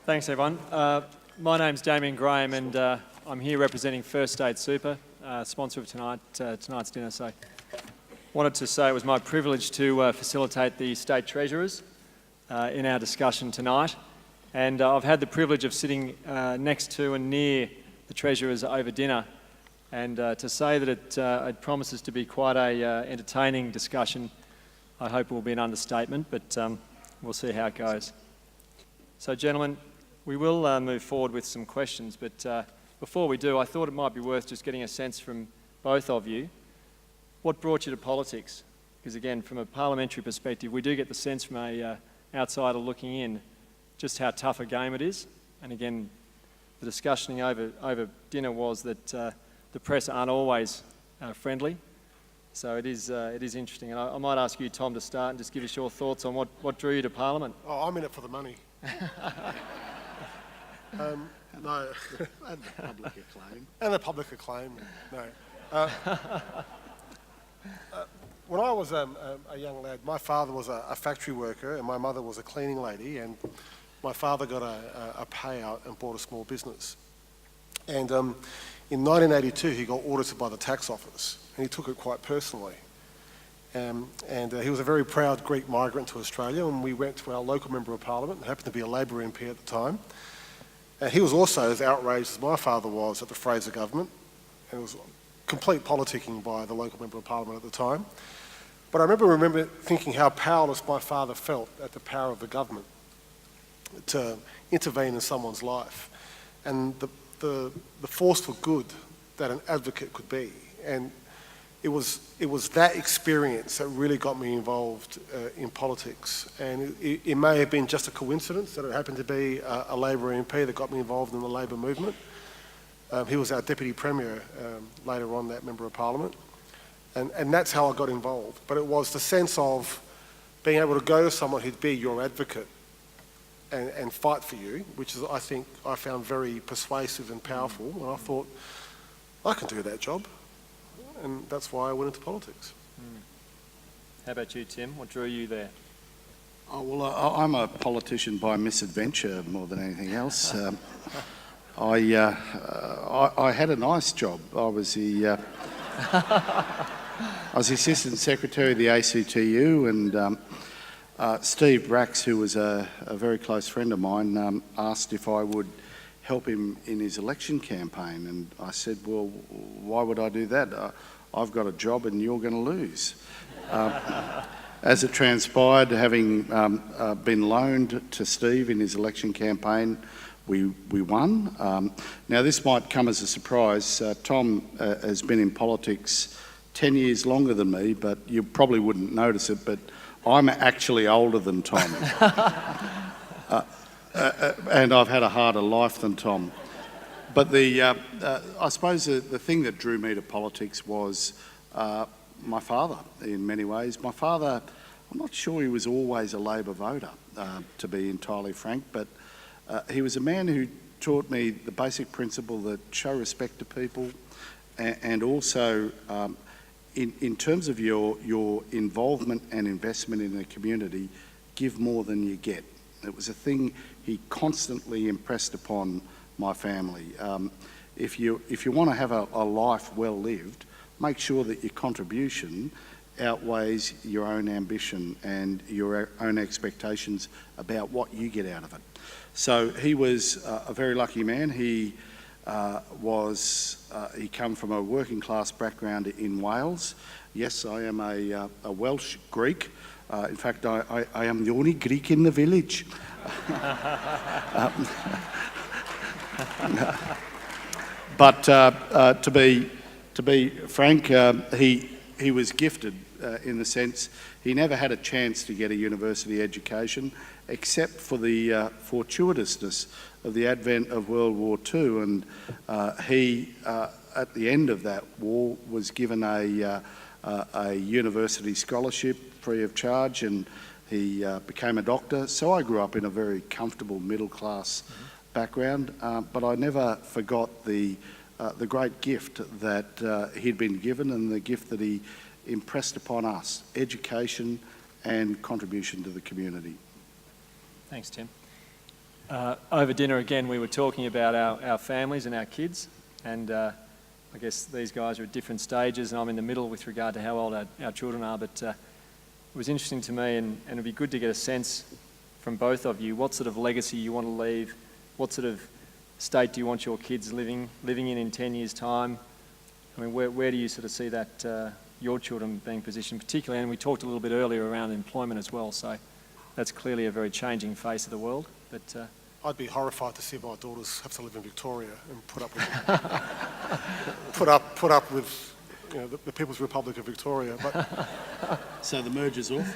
Thanks, everyone. My name's Damian Graham, and I'm here representing First State Super, sponsor of tonight's dinner. So, wanted to say it was my privilege to facilitate the State Treasurers in our discussion tonight, and I've had the privilege of sitting next to and near the Treasurers over dinner, and to say that it promises to be quite a entertaining discussion, I hope it will be an understatement, but we'll see how it goes. So, gentlemen, we will move forward with some questions, but before we do, I thought it might be worth just getting a sense from both of you. What brought you to politics? Because again, from a parliamentary perspective, we do get the sense from a outsider looking in just how tough a game it is. And again, the discussioning over dinner was that the press aren't always friendly. So it is interesting. And I might ask you, Tom, to start and just give us your thoughts on what drew you to Parliament. Oh, I'm in it for the money. No. And the public acclaim. And the public acclaim, no. When I was a young lad, my father was a factory worker and my mother was a cleaning lady, and my father got a payout and bought a small business. And in 1982, he got audited by the tax office, and he took it quite personally. He was a very proud Greek migrant to Australia, and we went to our local member of parliament, who happened to be a Labor MP at the time. And he was also as outraged as my father was at the Fraser government, and it was complete politicking by the local member of parliament at the time. But I remember thinking how powerless my father felt at the power of the government to intervene in someone's life, and the force for good that an advocate could be. And it was that experience that really got me involved in politics, and it may have been just a coincidence that it happened to be a Labor MP that got me involved in the Labor movement. He was our Deputy Premier later on, that Member of Parliament, and that's how I got involved. But it was the sense of being able to go to someone who'd be your advocate and fight for you, which is, I think, I found very persuasive and powerful, and I thought, I can do that job. And that's why I went into politics. How about you, Tim? What drew you there? Oh, well, I'm a politician by misadventure more than anything else. I had a nice job. I was the Assistant Secretary of the ACTU, and Steve Rax, who was a very close friend of mine, asked if I would help him in his election campaign, and I said, well, why would I do that? I've got a job and you're going to lose. As it transpired, having been loaned to Steve in his election campaign, we won. Now this might come as a surprise. Tom has been in politics 10 years longer than me, but you probably wouldn't notice it, but I'm actually older than Tom. And I've had a harder life than Tom. But I suppose the thing that drew me to politics was my father, in many ways. My father, I'm not sure he was always a Labor voter, to be entirely frank, but he was a man who taught me the basic principle that show respect to people, and also in terms of your involvement and investment in the community, give more than you get. It was a thing he constantly impressed upon my family. If you want to have a life well lived, make sure that your contribution outweighs your own ambition and your own expectations about what you get out of it. So he was a very lucky man. He come from a working class background in Wales. Yes, I am a Welsh Greek. In fact, I am the only Greek in the village. But to be frank, he was gifted in the sense he never had a chance to get a university education, except for the fortuitousness of the advent of World War II, and he, at the end of that war, was given a university scholarship free of charge, and he became a doctor. So I grew up in a very comfortable middle-class background, but I never forgot the great gift that he'd been given, and the gift that he impressed upon us: education and contribution to the community. Thanks, Tim. Over dinner again, we were talking about our families and our kids, and I guess these guys are at different stages, and I'm in the middle with regard to how old our children are, but it was interesting to me, and it'd be good to get a sense from both of you what sort of legacy you want to leave, what sort of state do you want your kids living in 10 years' time. I mean, where do you sort of see that your children being positioned, particularly, and we talked a little bit earlier around employment as well, so that's clearly a very changing face of the world. But I'd be horrified to see my daughters have to live in Victoria and put up with put up with the People's Republic of Victoria. But So the merger's off?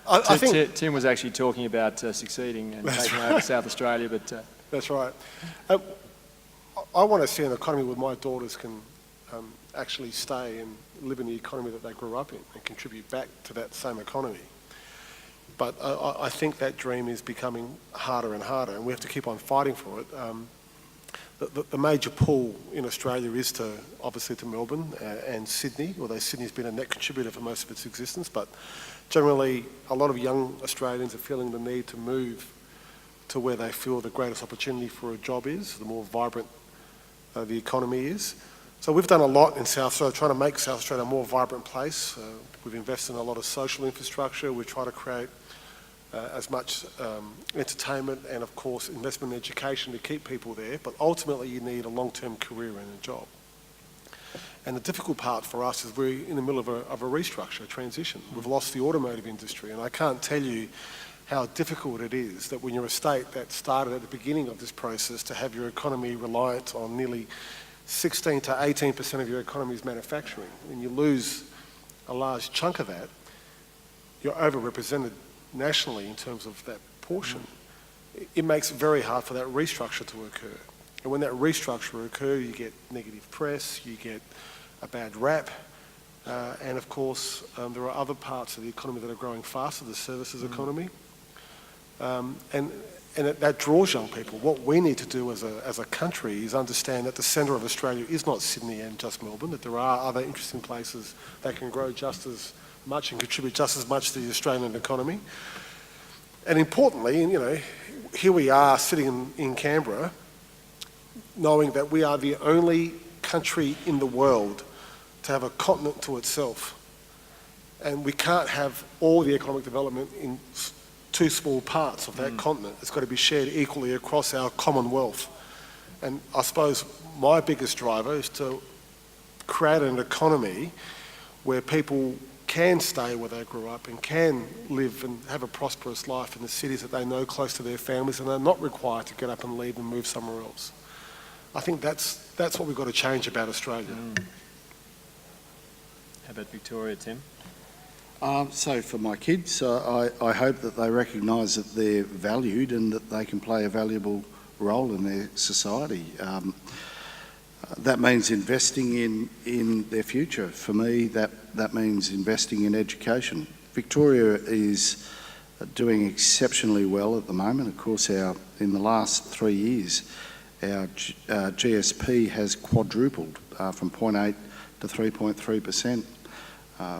I think Tim was actually talking about succeeding and taking over South Australia, but that's right. I want to see an economy where my daughters can actually stay and live in the economy that they grew up in and contribute back to that same economy. But I think that dream is becoming harder and harder, and we have to keep on fighting for it. The major pull in Australia is obviously to Melbourne and Sydney, although Sydney's been a net contributor for most of its existence. But generally, a lot of young Australians are feeling the need to move to where they feel the greatest opportunity for a job is, the more vibrant the economy is. So we've done a lot in South Australia, trying to make South Australia a more vibrant place. We've invested in a lot of social infrastructure. We try to create as much entertainment and, of course, investment in education to keep people there. But ultimately, you need a long-term career and a job. And the difficult part for us is we're in the middle of a restructure, a transition. We've lost the automotive industry, and I can't tell you how difficult it is that when you're a state that started at the beginning of this process to have your economy reliant on nearly 16 to 18% of your economy is manufacturing, and you lose a large chunk of that, you're overrepresented nationally in terms of that portion. It makes it very hard for that restructure to occur. And when that restructure occurs, you get negative press, you get a bad rap, and of course, there are other parts of the economy that are growing faster, the services economy. And that draws young people. What we need to do as a country is understand that the centre of Australia is not Sydney and just Melbourne, that there are other interesting places that can grow just as much and contribute just as much to the Australian economy. And importantly, here we are sitting in Canberra, knowing that we are the only country in the world to have a continent to itself. And we can't have all the economic development in two small parts of that continent. It's got to be shared equally across our commonwealth. And I suppose my biggest driver is to create an economy where people can stay where they grew up and can live and have a prosperous life in the cities that they know close to their families, and they're not required to get up and leave and move somewhere else. I think that's what we've got to change about Australia. How about Victoria, Tim? So for my kids, I hope that they recognise that they're valued and that they can play a valuable role in their society. That means investing in their future. For me, that means investing in education. Victoria is doing exceptionally well at the moment. Of course, in the last 3 years, our GSP has quadrupled from 0.8 to 3.3%.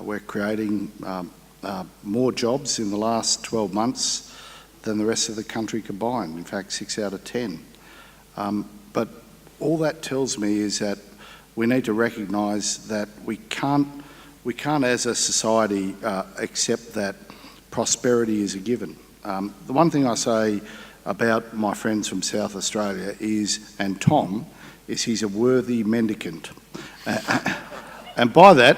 We're creating more jobs in the last 12 months than the rest of the country combined. In fact, 6 out of 10. But all that tells me is that we need to recognise that we can't as a society accept that prosperity is a given. The one thing I say about my friends from South Australia is, and Tom, is he's a worthy mendicant. And by that,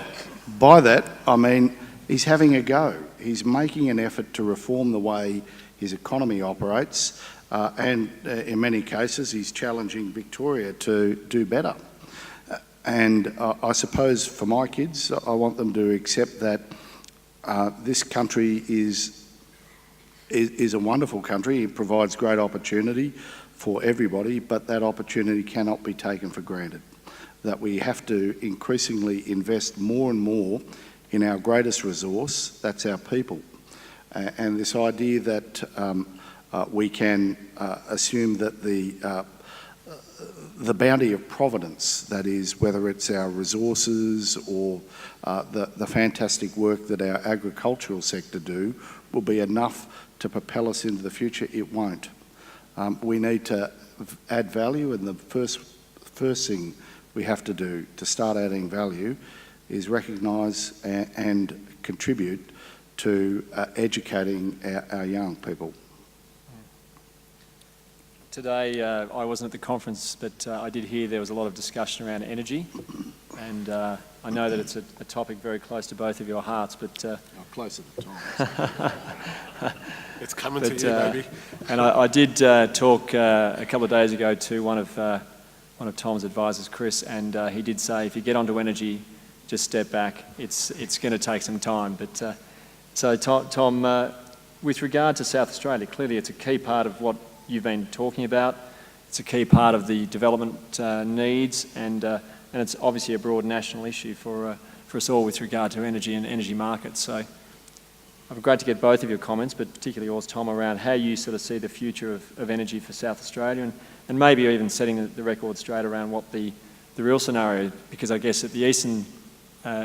I mean he's having a go. He's making an effort to reform the way his economy operates, and in many cases he's challenging Victoria to do better. And I suppose for my kids, I want them to accept that this country is a wonderful country. It provides great opportunity for everybody, but that opportunity cannot be taken for granted. That we have to increasingly invest more and more in our greatest resource, that's our people. And this idea that we can assume that the bounty of providence, that is, whether it's our resources or the fantastic work that our agricultural sector do, will be enough to propel us into the future. It won't. We need to add value, and the first thing we have to do to start adding value is recognise and contribute to educating our young people. Today, I wasn't at the conference, but I did hear there was a lot of discussion around energy, and I know that it's a topic very close to both of your hearts, but... close at the time. It's coming to you, baby. And I did talk a couple of days ago to one of Tom's advisors, Chris, and he did say, if you get onto energy, just step back. It's going to take some time. But so, Tom, with regard to South Australia, clearly it's a key part of what you've been talking about. It's a key part of the development needs, and it's obviously a broad national issue for us all with regard to energy and energy markets. So it'd be great to get both of your comments, but particularly yours, Tom, around how you sort of see the future of energy for South Australia, and maybe even setting the record straight around what the real scenario, because I guess at the eastern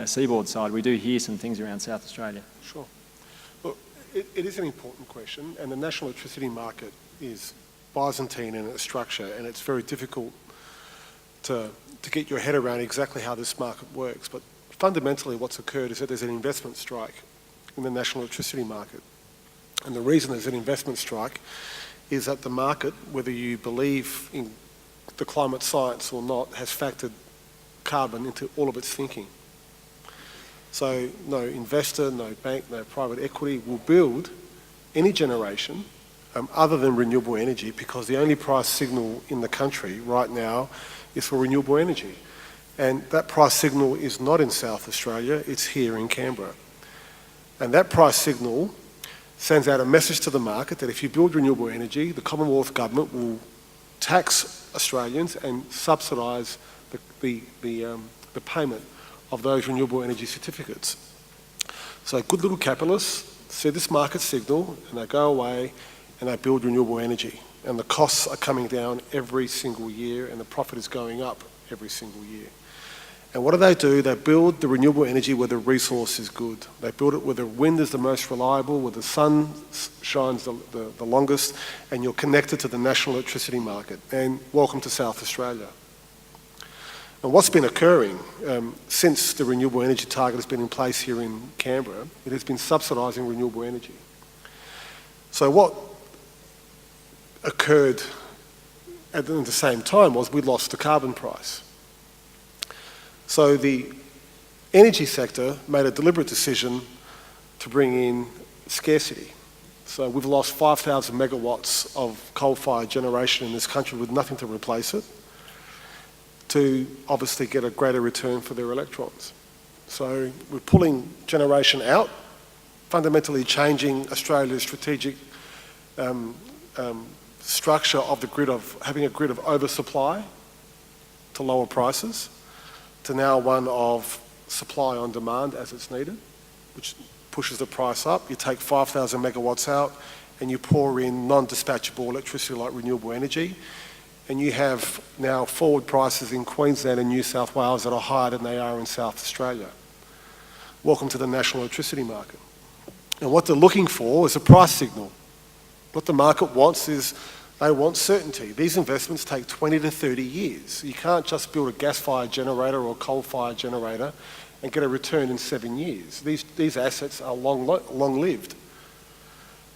seaboard side, we do hear some things around South Australia. Sure. Look, it is an important question, and the national electricity market is Byzantine in its structure, and it's very difficult to get your head around exactly how this market works. But fundamentally what's occurred is that there's an investment strike in the national electricity market. And the reason there's an investment strike is that the market, whether you believe in the climate science or not, has factored carbon into all of its thinking. So no investor, no bank, no private equity will build any generation other than renewable energy, because the only price signal in the country right now is for renewable energy. And that price signal is not in South Australia, it's here in Canberra. And that price signal sends out a message to the market that if you build renewable energy, the Commonwealth Government will tax Australians and subsidise the payment of those renewable energy certificates. So good little capitalists see this market signal and they go away and they build renewable energy. And the costs are coming down every single year and the profit is going up every single year. And what do? They build the renewable energy where the resource is good. They build it where the wind is the most reliable, where the sun shines the longest, and you're connected to the national electricity market. And welcome to South Australia. And what's been occurring since the renewable energy target has been in place here in Canberra, it has been subsidising renewable energy. So what occurred at the same time was we lost the carbon price. So the energy sector made a deliberate decision to bring in scarcity. So we've lost 5,000 megawatts of coal-fired generation in this country with nothing to replace it, to obviously get a greater return for their electrons. So we're pulling generation out, fundamentally changing Australia's strategic structure of the grid, of having a grid of oversupply to lower prices, to now one of supply on demand as it's needed, which pushes the price up. You take 5,000 megawatts out and you pour in non-dispatchable electricity like renewable energy, and you have now forward prices in Queensland and New South Wales that are higher than they are in South Australia. Welcome to the national electricity market. And what they're looking for is a price signal. What the market wants is, they want certainty. These investments take 20 to 30 years. You can't just build a gas-fired generator or a coal-fired generator and get a return in 7 years. These assets are long-lived.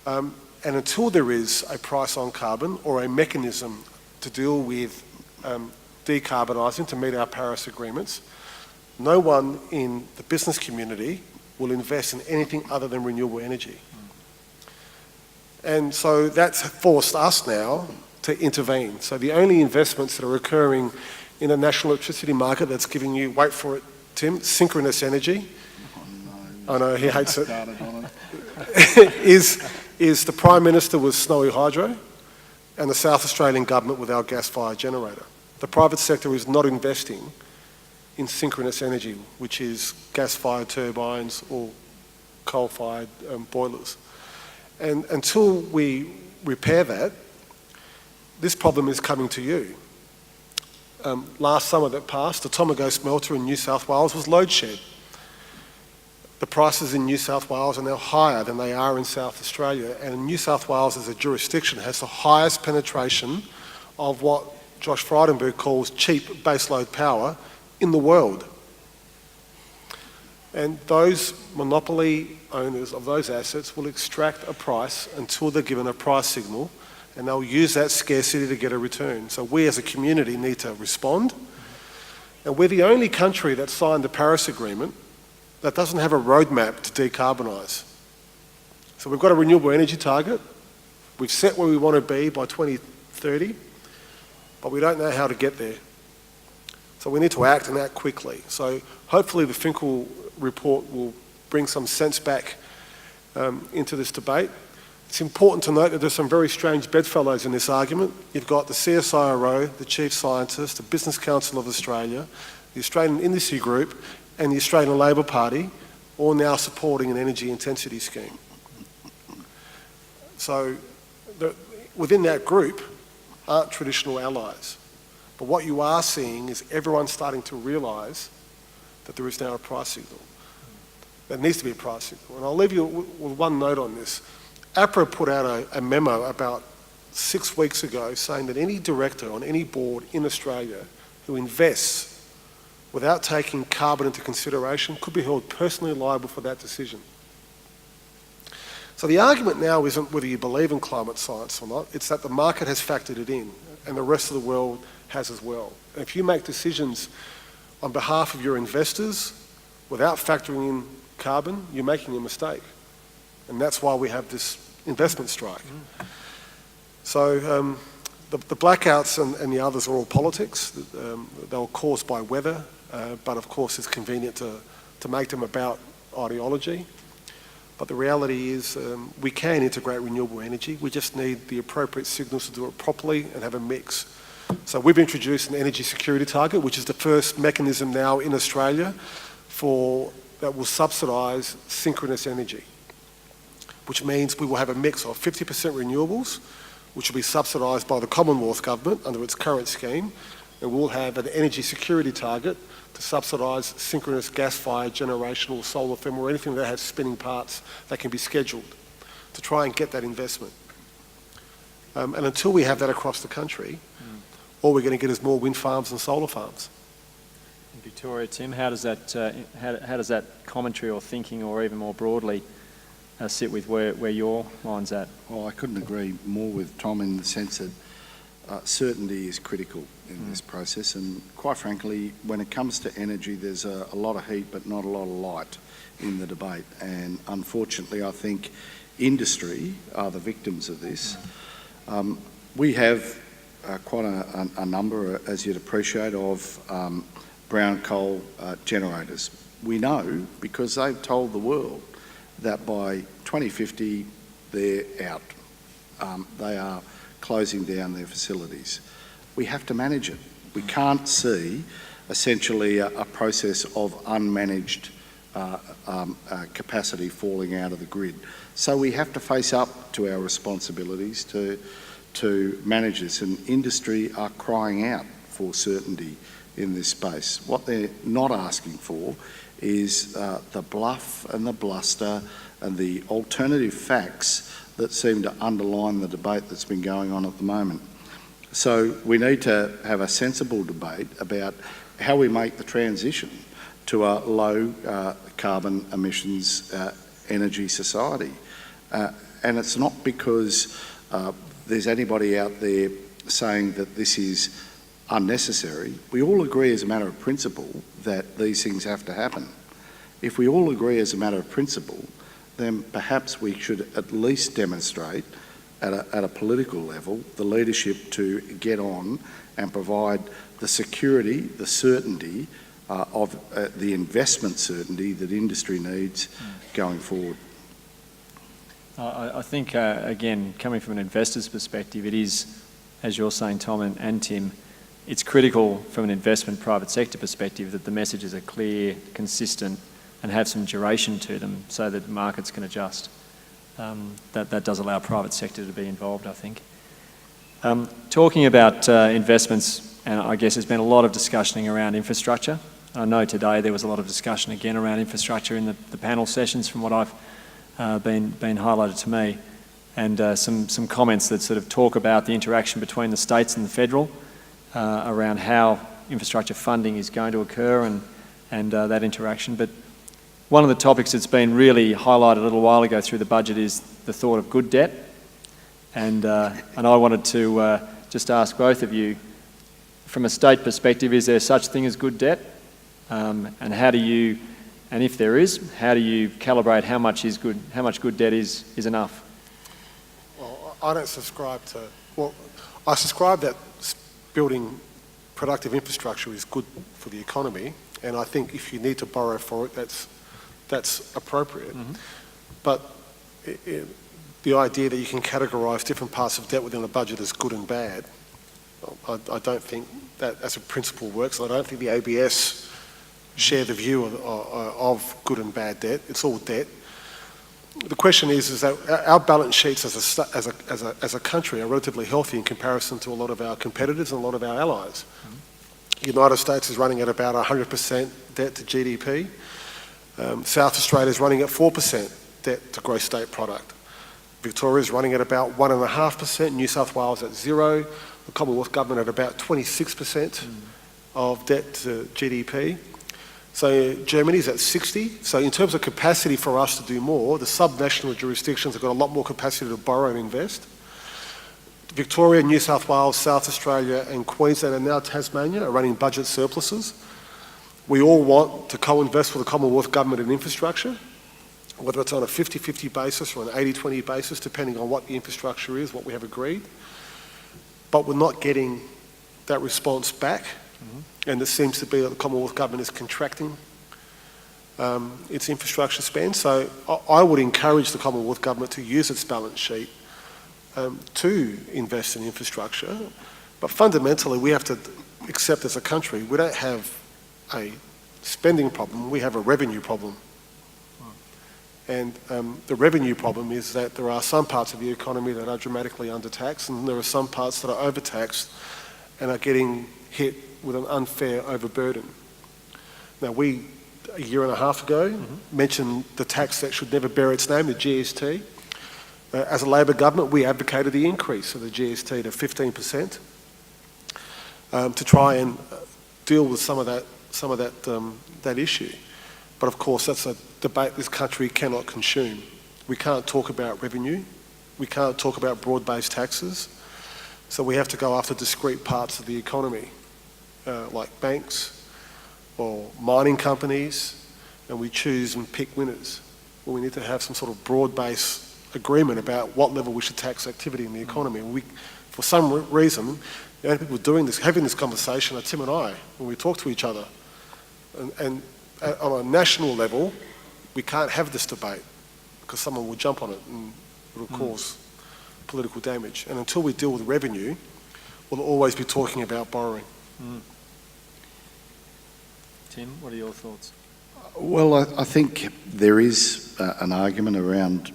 And until there is a price on carbon or a mechanism to deal with decarbonising to meet our Paris agreements, no one in the business community will invest in anything other than renewable energy. And so that's forced us now to intervene. So the only investments that are occurring in the national electricity market that's giving you, wait for it, Tim, synchronous energy. I know, he hates it. is the Prime Minister with Snowy Hydro and the South Australian Government with our gas-fired generator. The private sector is not investing in synchronous energy, which is gas-fired turbines or coal-fired boilers. And until we repair that, this problem is coming to you. last summer that passed, the Tomago smelter in New South Wales was load shed. The prices in New South Wales are now higher than they are in South Australia, and New South Wales as a jurisdiction has the highest penetration of what Josh Frydenberg calls cheap baseload power in the world. And those monopoly owners of those assets will extract a price until they're given a price signal, and they'll use that scarcity to get a return. So we as a community need to respond. And we're the only country that signed the Paris Agreement that doesn't have a roadmap to decarbonise. So we've got a renewable energy target. We've set where we want to be by 2030, but we don't know how to get there. So we need to act and act quickly. So hopefully the Finkel report will bring some sense back into this debate. It's important to note that there's some very strange bedfellows in this argument. You've got the CSIRO, the Chief Scientist, the Business Council of Australia, the Australian Industry Group, and the Australian Labor Party, all now supporting an energy intensity scheme. So within that group aren't traditional allies. But what you are seeing is everyone starting to realise that there is now a price signal. There needs to be a price signal. And I'll leave you with one note on this. APRA put out a memo about 6 weeks ago saying that any director on any board in Australia who invests without taking carbon into consideration could be held personally liable for that decision. So the argument now isn't whether you believe in climate science or not, it's that the market has factored it in and the rest of the world has as well. And if you make decisions on behalf of your investors without factoring in carbon, you're making a mistake. And that's why we have this investment strike. So the blackouts and the others are all politics. They were caused by weather, but of course it's convenient to make them about ideology. But the reality is we can integrate renewable energy. We just need the appropriate signals to do it properly and have a mix. So we've introduced an energy security target, which is the first mechanism now in Australia that will subsidise synchronous energy, which means we will have a mix of 50% renewables, which will be subsidised by the Commonwealth Government under its current scheme, and we'll have an energy security target to subsidise synchronous gas-fired generational solar thermal or anything that has spinning parts that can be scheduled to try and get that investment. And until we have that across the country, all we're going to get is more wind farms and solar farms. In Victoria, Tim, how does that commentary or thinking, or even more broadly, sit with where your mind's at? Well, I couldn't agree more with Tom in the sense that certainty is critical in this process, and quite frankly, when it comes to energy, there's a lot of heat but not a lot of light in the debate, and unfortunately I think industry are the victims of this. We have quite a number, as you'd appreciate, of brown coal generators. We know because they've told the world that by 2050 they're out. They are closing down their facilities. We have to manage it. We can't see essentially a process of unmanaged capacity falling out of the grid. So we have to face up to our responsibilities to manage this, and industry are crying out for certainty in this space. What they're not asking for is the bluff and the bluster and the alternative facts that seem to underline the debate that's been going on at the moment. So we need to have a sensible debate about how we make the transition to a low carbon emissions energy society. And it's not because there's anybody out there saying that this is unnecessary. We all agree as a matter of principle that these things have to happen. If we all agree as a matter of principle, then perhaps we should at least demonstrate at a political level the leadership to get on and provide the security, the certainty of the investment certainty that industry needs going forward. I think, again, coming from an investor's perspective, it is, as you're saying, Tom and Tim, it's critical from an investment private sector perspective that the messages are clear, consistent, and have some duration to them so that markets can adjust. That does allow private sector to be involved, I think. Talking about investments, and I guess there's been a lot of discussion around infrastructure. I know today there was a lot of discussion again around infrastructure in the panel sessions from what I've been highlighted to me, and some comments that sort of talk about the interaction between the states and the federal around how infrastructure funding is going to occur and that interaction. But one of the topics that's been really highlighted a little while ago through the budget is the thought of good debt. And I wanted to just ask both of you, from a state perspective, is there such thing as good debt? And how do you, and if there is, how do you calibrate how much good debt is enough? Well, I don't subscribe to, well, I subscribe that building productive infrastructure is good for the economy, and I think if you need to borrow for it, that's appropriate. Mm-hmm. But the idea that you can categorise different parts of debt within a budget as good and bad, I don't think that as a principle works. I don't think the ABS share the view of good and bad debt. It's all debt. The question is that our balance sheets as a country are relatively healthy in comparison to a lot of our competitors and a lot of our allies. Mm-hmm. The United States is running at about 100% debt to GDP. South Australia is running at 4% debt to gross state product. Victoria is running at about 1.5%, New South Wales at 0%, the Commonwealth Government at about 26% of debt to GDP. So Germany's at 60%. So in terms of capacity for us to do more, the subnational jurisdictions have got a lot more capacity to borrow and invest. Victoria, New South Wales, South Australia and Queensland and now Tasmania are running budget surpluses. We all want to co-invest with the Commonwealth Government in infrastructure, whether it's on a 50-50 basis or an 80-20 basis, depending on what the infrastructure is, what we have agreed. But we're not getting that response back. Mm-hmm. And it seems to be that the Commonwealth Government is contracting its infrastructure spend. So I would encourage the Commonwealth Government to use its balance sheet to invest in infrastructure. But fundamentally, we have to accept as a country, we don't have a spending problem, we have a revenue problem. And the revenue problem is that there are some parts of the economy that are dramatically undertaxed, and there are some parts that are overtaxed and are getting hit with an unfair overburden. Now, we, a year and a half ago, mentioned the tax that should never bear its name, the GST. As a Labor government, we advocated the increase of the GST to 15% to try and deal with some of that issue. But of course, that's a debate this country cannot consume. We can't talk about revenue. We can't talk about broad-based taxes. So we have to go after discrete parts of the economy, like banks or mining companies, and we choose and pick winners. Well, we need to have some sort of broad-based agreement about what level we should tax activity in the economy. And for some reason, the only people doing this, having this conversation are Tim and I, when we talk to each other. And on a national level, we can't have this debate because someone will jump on it and it'll cause political damage. And until we deal with revenue, we'll always be talking about borrowing. Tim, what are your thoughts? Well, I think there is an argument around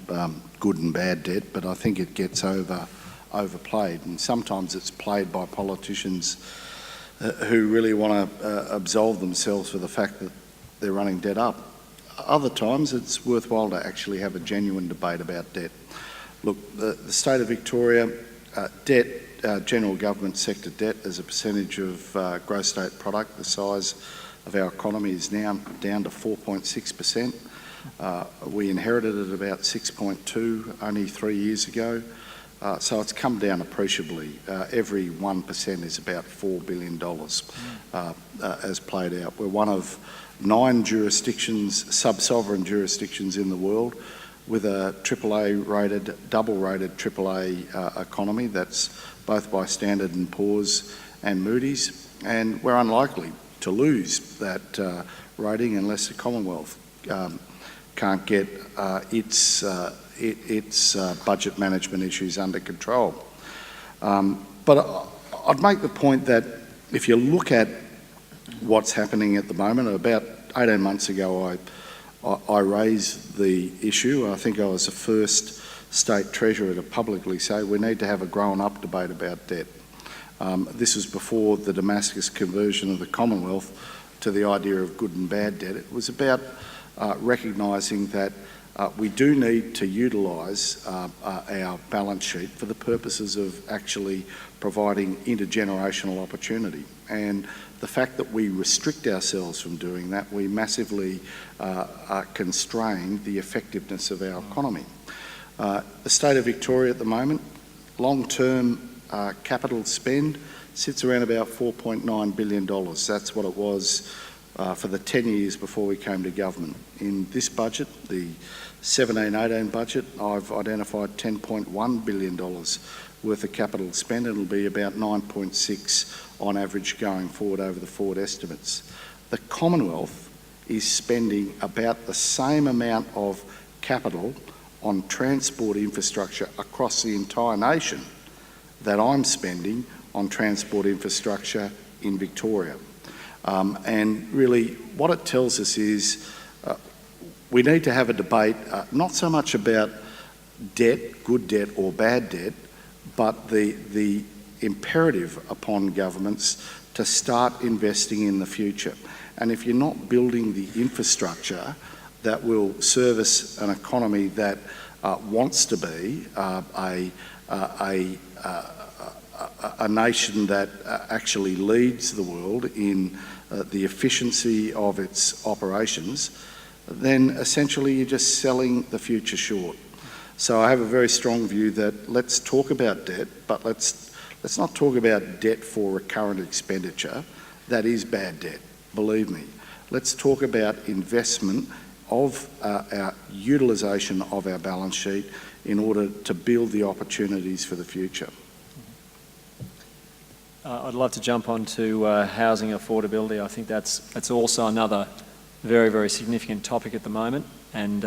good and bad debt, but I think it gets overplayed, and sometimes it's played by politicians who really want to absolve themselves for the fact that they're running debt up. Other times it's worthwhile to actually have a genuine debate about debt. Look, the state of Victoria, debt, general government sector debt as a percentage of gross state product, the size of our economy is now down to 4.6%. We inherited it about 6.2 only 3 years ago. So it's come down appreciably. Every 1% is about $4 billion as played out. We're one of 9 jurisdictions, sub-sovereign jurisdictions in the world with a AAA-rated, double-rated AAA economy. That's both by Standard & Poor's and Moody's. And we're unlikely to lose that rating unless the Commonwealth can't get its budget management issues under control. But I'd make the point that if you look at what's happening at the moment, about 18 months ago I raised the issue. I think I was the first State Treasurer to publicly say we need to have a grown-up debate about debt. This was before the Damascus conversion of the Commonwealth to the idea of good and bad debt. It was about recognising that we do need to utilise our balance sheet for the purposes of actually providing intergenerational opportunity. And the fact that we restrict ourselves from doing that, we massively constrain the effectiveness of our economy. The state of Victoria at the moment, long-term capital spend sits around about $4.9 billion. That's what it was for the 10 years before we came to government. In this budget, the 17-18 budget, I've identified $10.1 billion worth of capital spend. It'll be about 9.6 on average going forward over the forward estimates. The Commonwealth is spending about the same amount of capital on transport infrastructure across the entire nation that I'm spending on transport infrastructure in Victoria. And really what it tells us is we need to have a debate not so much about debt, good debt or bad debt, but the imperative upon governments to start investing in the future. And if you're not building the infrastructure that will service an economy that wants to be a nation that actually leads the world in the efficiency of its operations, then essentially you're just selling the future short. So I have a very strong view that let's talk about debt, but let's not talk about debt for recurrent expenditure. That is bad debt, believe me. Let's talk about investment of our utilisation of our balance sheet in order to build the opportunities for the future. I'd love to jump on to housing affordability. I think that's also another very, very significant topic at the moment. And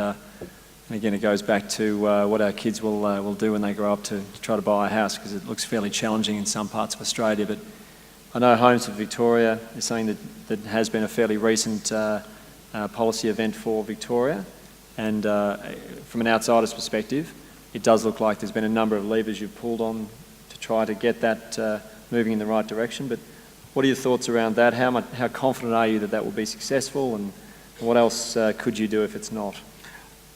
again, it goes back to what our kids will do when they grow up to try to buy a house, because it looks fairly challenging in some parts of Australia. But I know Homes for Victoria is something that has been a fairly recent policy event for Victoria. And from an outsider's perspective, it does look like there's been a number of levers you've pulled on to try to get that moving in the right direction. But what are your thoughts around that? How confident are you that that will be successful, and what else could you do if it's not?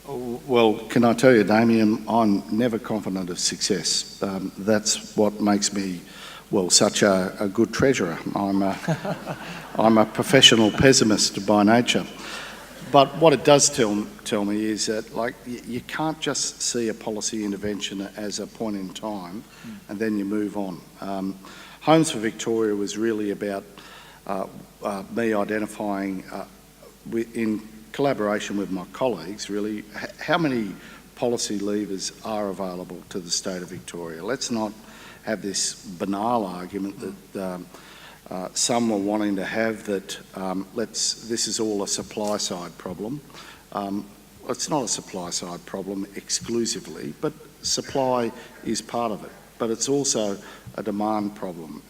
Well, can I tell you, Damian, I'm never confident of success. That's what makes me, well, such a good treasurer. I'm a professional pessimist by nature. But what it does tell me is that, like, you can't just see a policy intervention as a point in time and then you move on. Homes for Victoria was really about me identifying, in collaboration with my colleagues, really, how many policy levers are available to the state of Victoria. Let's not have this banal argument that some are wanting to have, that this is all a supply side problem. It's not a supply side problem exclusively, but supply is part of it. But it's also a demand problem.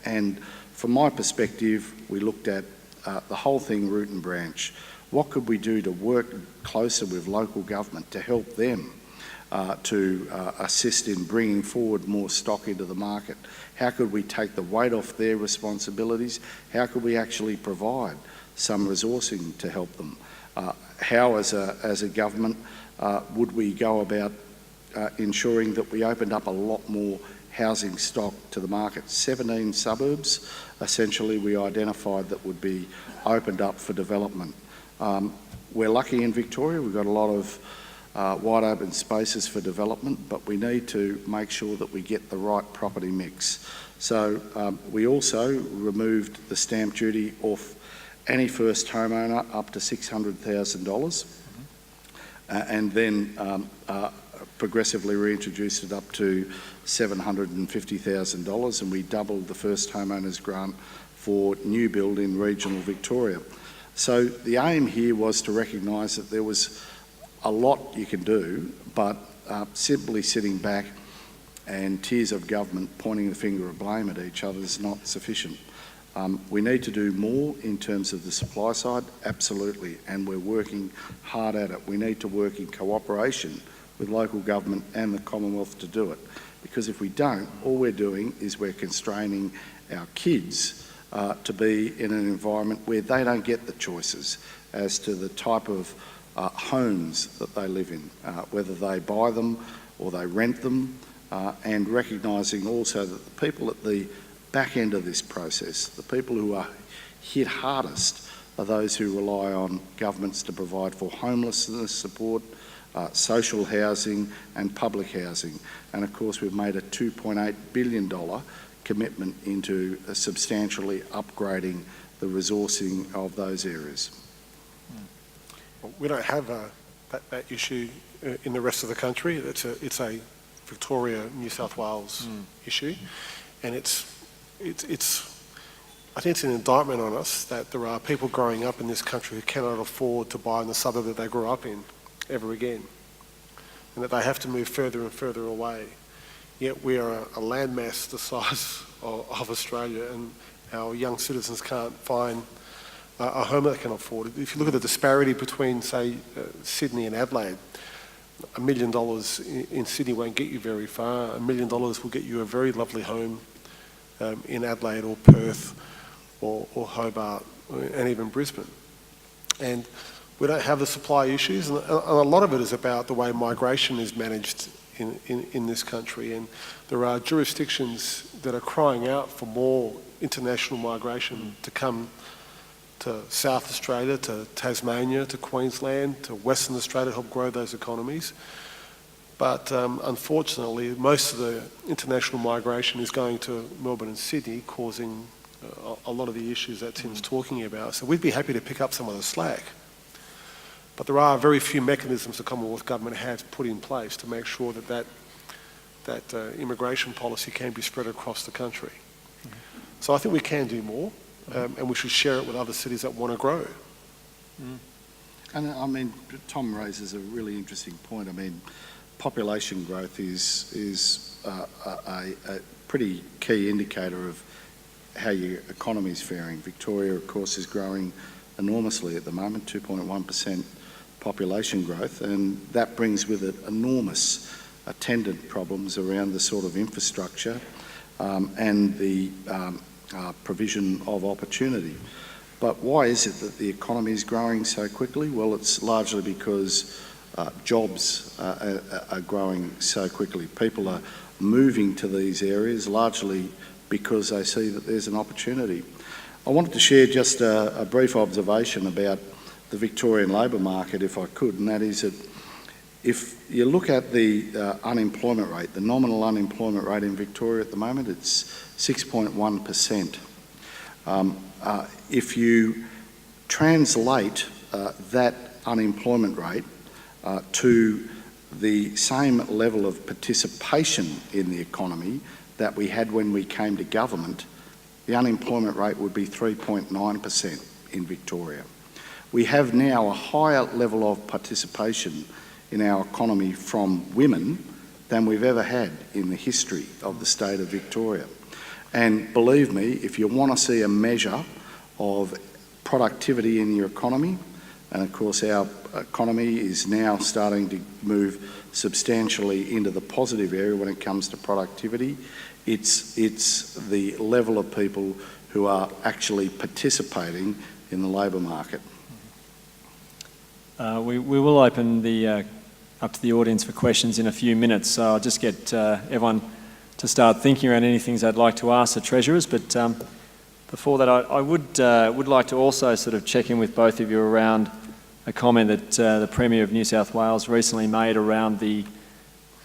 And from my perspective, we looked at the whole thing root and branch. What could we do to work closer with local government to help them to assist in bringing forward more stock into the market? How could we take the weight off their responsibilities? How could we actually provide some resourcing to help them? How, as a government, would we go about ensuring that we opened up a lot more housing stock to the market? 17 suburbs, essentially, we identified that would be opened up for development. We're lucky in Victoria, we've got a lot of wide open spaces for development, but we need to make sure that we get the right property mix. So we also removed the stamp duty off any first homeowner up to $600,000, and then progressively reintroduced it up to $750,000, and we doubled the first homeowners grant for new build in regional Victoria. So the aim here was to recognise that there was a lot you can do, but simply sitting back and tiers of government pointing the finger of blame at each other is not sufficient. We need to do more in terms of the supply side, absolutely, and we're working hard at it. We need to work in cooperation with local government and the Commonwealth to do it. Because if we don't, all we're doing is we're constraining our kids to be in an environment where they don't get the choices as to the type of homes that they live in, whether they buy them or they rent them, and recognising also that the people at the back end of this process, the people who are hit hardest, are those who rely on governments to provide for homelessness support, social housing and public housing. And of course we've made a $2.8 billion commitment into substantially upgrading the resourcing of those areas. Well, we don't have that issue in the rest of the country. It's a Victoria, New South Wales issue, and I think it's an indictment on us that there are people growing up in this country who cannot afford to buy in the suburb that they grew up in ever again, and that they have to move further and further away. Yet we are a landmass the size of Australia, and our young citizens can't find a home that they can afford. If you look at the disparity between, say, Sydney and Adelaide, $1 million in Sydney won't get you very far. $1 million will get you a very lovely home in Adelaide or Perth or Hobart and even Brisbane. And we don't have the supply issues, and a lot of it is about the way migration is managed in this country. And there are jurisdictions that are crying out for more international migration to come to South Australia, to Tasmania, to Queensland, to Western Australia to help grow those economies. But unfortunately, most of the international migration is going to Melbourne and Sydney, causing a lot of the issues that Tim's talking about. So we'd be happy to pick up some of the slack. But there are very few mechanisms the Commonwealth Government has put in place to make sure that immigration policy can be spread across the country. So I think we can do more, and we should share it with other cities that want to grow. And I mean, Tom raises a really interesting point. I mean, population growth is a pretty key indicator of how your economy is faring. Victoria, of course, is growing enormously at the moment, 2.1% population growth, and that brings with it enormous attendant problems around the sort of infrastructure and the provision of opportunity. But why is it that the economy is growing so quickly? Well, it's largely because jobs are growing so quickly. People are moving to these areas largely because they see that there's an opportunity. I wanted to share just a brief observation about the Victorian labour market, if I could, and that is that if you look at the unemployment rate, the nominal unemployment rate in Victoria at the moment, it's 6.1%. If you translate that unemployment rate to the same level of participation in the economy that we had when we came to government, the unemployment rate would be 3.9% in Victoria. We have now a higher level of participation in our economy from women than we've ever had in the history of the state of Victoria. And believe me, if you want to see a measure of productivity in your economy, and of course our economy is now starting to move substantially into the positive area when it comes to productivity, it's the level of people who are actually participating in the labour market. We will open up to the audience for questions in a few minutes, so I'll just get everyone to start thinking around any things they'd like to ask the treasurers. But before that, I would like to also sort of check in with both of you around a comment that the Premier of New South Wales recently made around the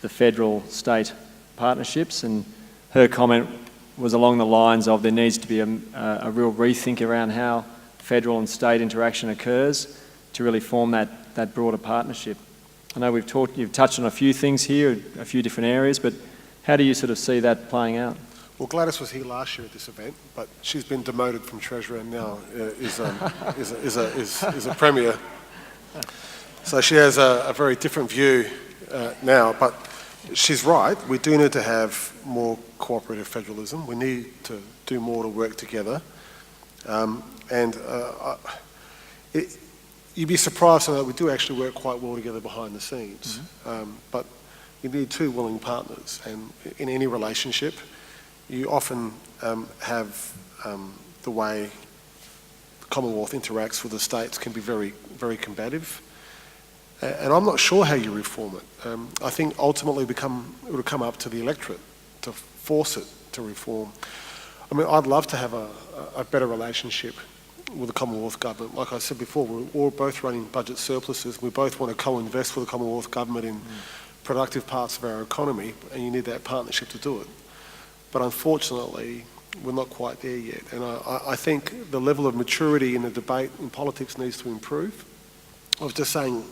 federal-state partnerships, and her comment was along the lines of there needs to be a real rethink around how federal and state interaction occurs to really form that broader partnership. I know you've touched on a few things here, a few different areas, but how do you sort of see that playing out? Well, Gladys was here last year at this event, but she's been demoted from Treasurer and now is a Premier. So she has a very different view now, but she's right. We do need to have more cooperative federalism. We need to do more to work together. you'd be surprised to know that we do actually work quite well together behind the scenes. But you need two willing partners, and in any relationship, you often have the way the Commonwealth interacts with the states can be very, very combative. And I'm not sure how you reform it. I think ultimately it would come up to the electorate to force it to reform. I mean, I'd love to have a better relationship with the Commonwealth Government. Like I said before, we're all both running budget surpluses. We both want to co-invest with the Commonwealth Government in productive parts of our economy, and you need that partnership to do it. But unfortunately, we're not quite there yet. And I think the level of maturity in the debate in politics needs to improve. I was just saying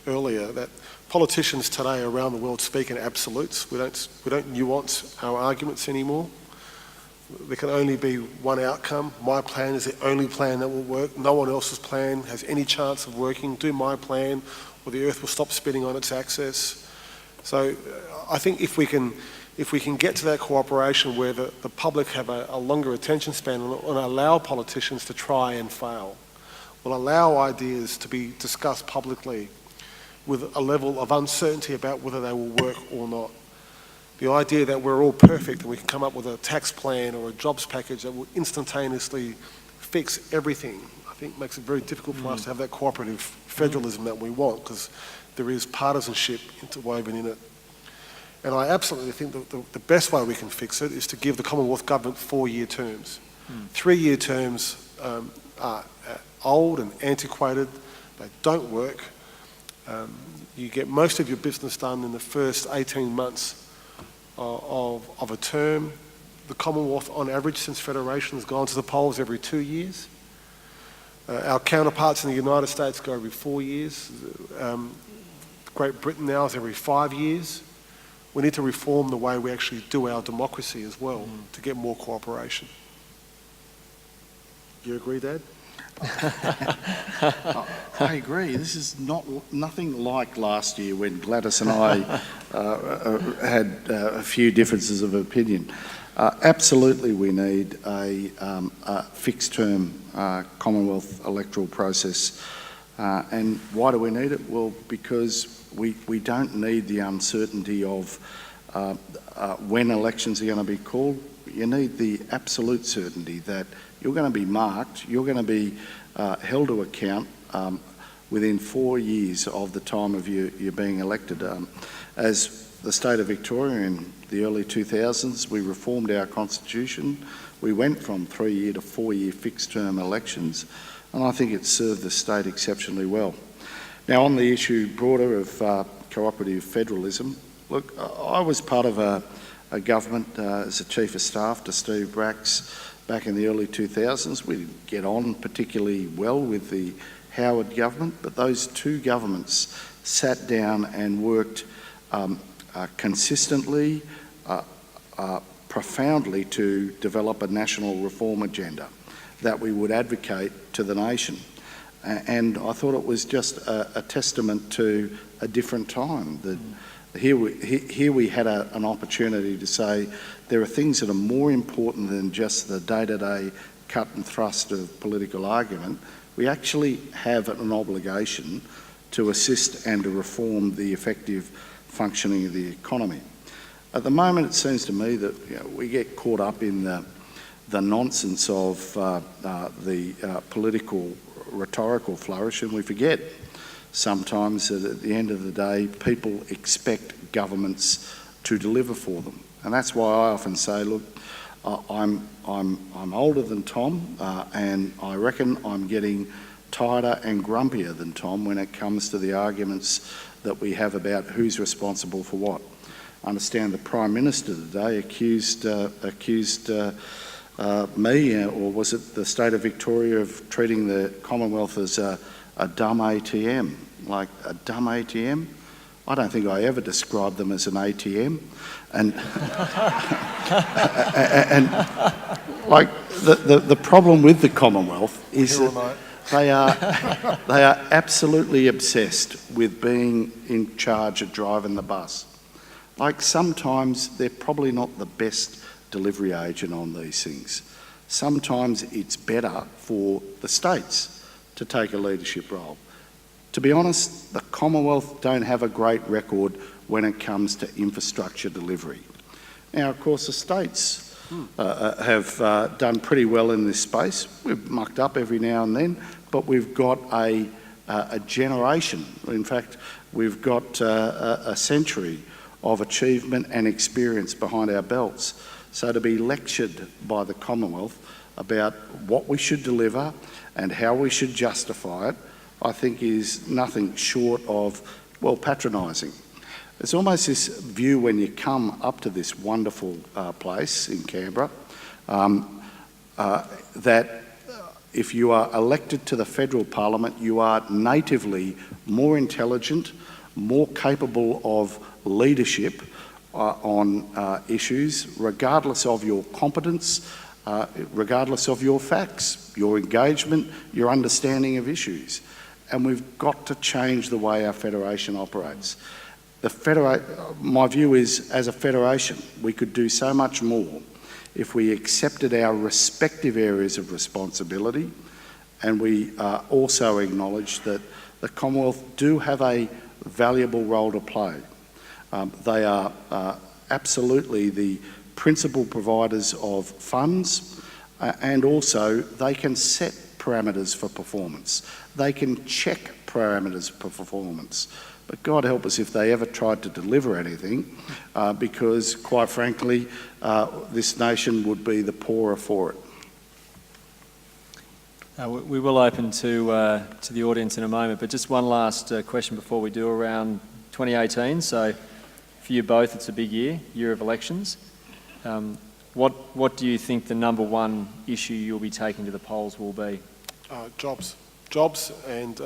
earlier that politicians today around the world speak in absolutes. We don't nuance our arguments anymore. There can only be one outcome. My plan is the only plan that will work. No one else's plan has any chance of working. Do my plan or the earth will stop spinning on its axis. So I think if we can get to that cooperation where the public have a longer attention span and allow politicians to try and fail, will allow ideas to be discussed publicly with a level of uncertainty about whether they will work or not. The idea that we're all perfect and we can come up with a tax plan or a jobs package that will instantaneously fix everything, I think makes it very difficult for us to have that cooperative federalism that we want, because there is partisanship interwoven in it. And I absolutely think that the best way we can fix it is to give the Commonwealth Government 4-year terms. 3-year terms are old and antiquated, they don't work. You get most of your business done in the first 18 months of a term. The Commonwealth, on average, since Federation, has gone to the polls every 2 years. Our counterparts in the United States go every 4 years. Great Britain now is every 5 years. We need to reform the way we actually do our democracy as well to get more cooperation. Do you agree, Dad? I agree. This is nothing like last year when Gladys and I had a few differences of opinion. Absolutely, we need a fixed-term Commonwealth electoral process. And why do we need it? Well, because we don't need the uncertainty of when elections are going to be called. You need the absolute certainty that you're going to be marked, you're going to be held to account within 4 years of the time of you being elected. As the state of Victoria in the early 2000s, we reformed our constitution. We went from 3-year to 4-year fixed-term elections, and I think it served the state exceptionally well. Now, on the issue broader of cooperative federalism, look, I was part of a government as a Chief of Staff to Steve Bracks back in the early 2000s. We didn't get on particularly well with the Howard government, but those two governments sat down and worked consistently, profoundly to develop a national reform agenda that we would advocate to the nation. And I thought it was just a testament to a different time. That here we had an opportunity to say there are things that are more important than just the day-to-day cut and thrust of political argument. We actually have an obligation to assist and to reform the effective functioning of the economy. At the moment, it seems to me that we get caught up in the nonsense of the political rhetorical flourish, and we forget sometimes that at the end of the day, people expect governments to deliver for them. And that's why I often say, look, I'm older than Tom, and I reckon I'm getting tireder and grumpier than Tom when it comes to the arguments that we have about who's responsible for what. I understand the Prime Minister today accused me, or was it the state of Victoria, of treating the Commonwealth as a dumb ATM. Like, a dumb ATM? I don't think I ever described them as an ATM. And, and like, the problem with the Commonwealth is that they are absolutely obsessed with being in charge of driving the bus. Like, sometimes they're probably not the best delivery agent on these things. Sometimes it's better for the states to take a leadership role. To be honest, the Commonwealth don't have a great record when it comes to infrastructure delivery. Now, of course, the states have done pretty well in this space. We've mucked up every now and then, but we've got a generation. In fact, we've got a century of achievement and experience behind our belts. So to be lectured by the Commonwealth about what we should deliver and how we should justify it, I think is nothing short of, well, patronising. There's almost this view when you come up to this wonderful place in Canberra that if you are elected to the federal parliament, you are natively more intelligent, more capable of leadership on issues, regardless of your competence, regardless of your facts, your engagement, your understanding of issues. And we've got to change the way our federation operates. My view is, as a federation, we could do so much more if we accepted our respective areas of responsibility, and we also acknowledge that the Commonwealth do have a valuable role to play. They are absolutely the principal providers of funds, and also they can set parameters for performance. They can check parameters for performance. But God help us if they ever tried to deliver anything, because quite frankly, this nation would be the poorer for it. We will open to the audience in a moment, but just one last question before we do. Around 2018, so for you both, it's a big year of elections. What do you think the number one issue you'll be taking to the polls will be? Jobs and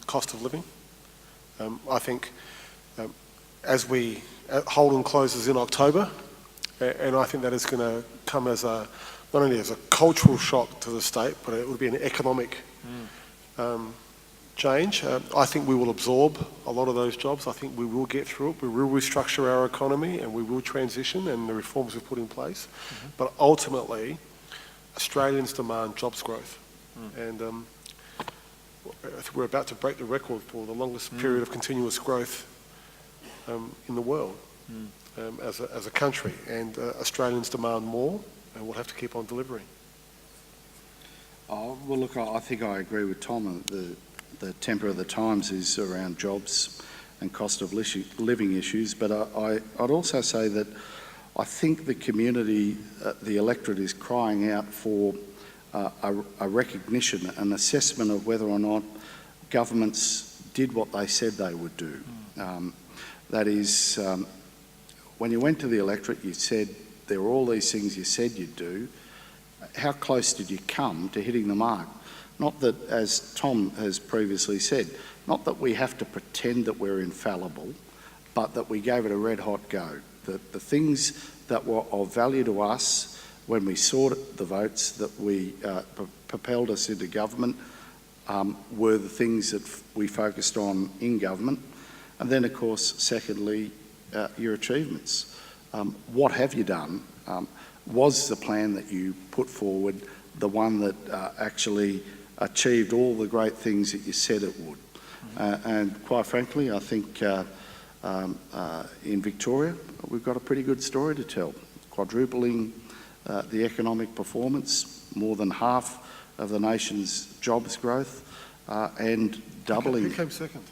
cost of living. I think as Holden closes in October, and I think that is going to come as not only as a cultural shock to the state, but it will be an economic change. I think we will absorb a lot of those jobs. I think we will get through it. We will restructure our economy and we will transition and the reforms we've put in place. But ultimately, Australians demand jobs growth. And I think we're about to break the record for the longest period of continuous growth in the world as a country. And Australians demand more, and we'll have to keep on delivering. Oh, well, look, I think I agree with Tom. The temper of the times is around jobs and cost of living issues. But I'd also say that I think the community, the electorate, is crying out for a recognition, an assessment of whether or not governments did what they said they would do. That is, when you went to the electorate, you said there were all these things you said you'd do. How close did you come to hitting the mark? Not that, as Tom has previously said, not that we have to pretend that we're infallible, but that we gave it a red-hot go. That the things that were of value to us when we sought the votes that we propelled us into government were the things that we focused on in government. And then, of course, secondly, your achievements. What have you done? Was the plan that you put forward the one that actually achieved all the great things that you said it would? And quite frankly, I think in Victoria, we've got a pretty good story to tell. Quadrupling the economic performance, more than half of the nation's jobs growth, and doubling. Who came second?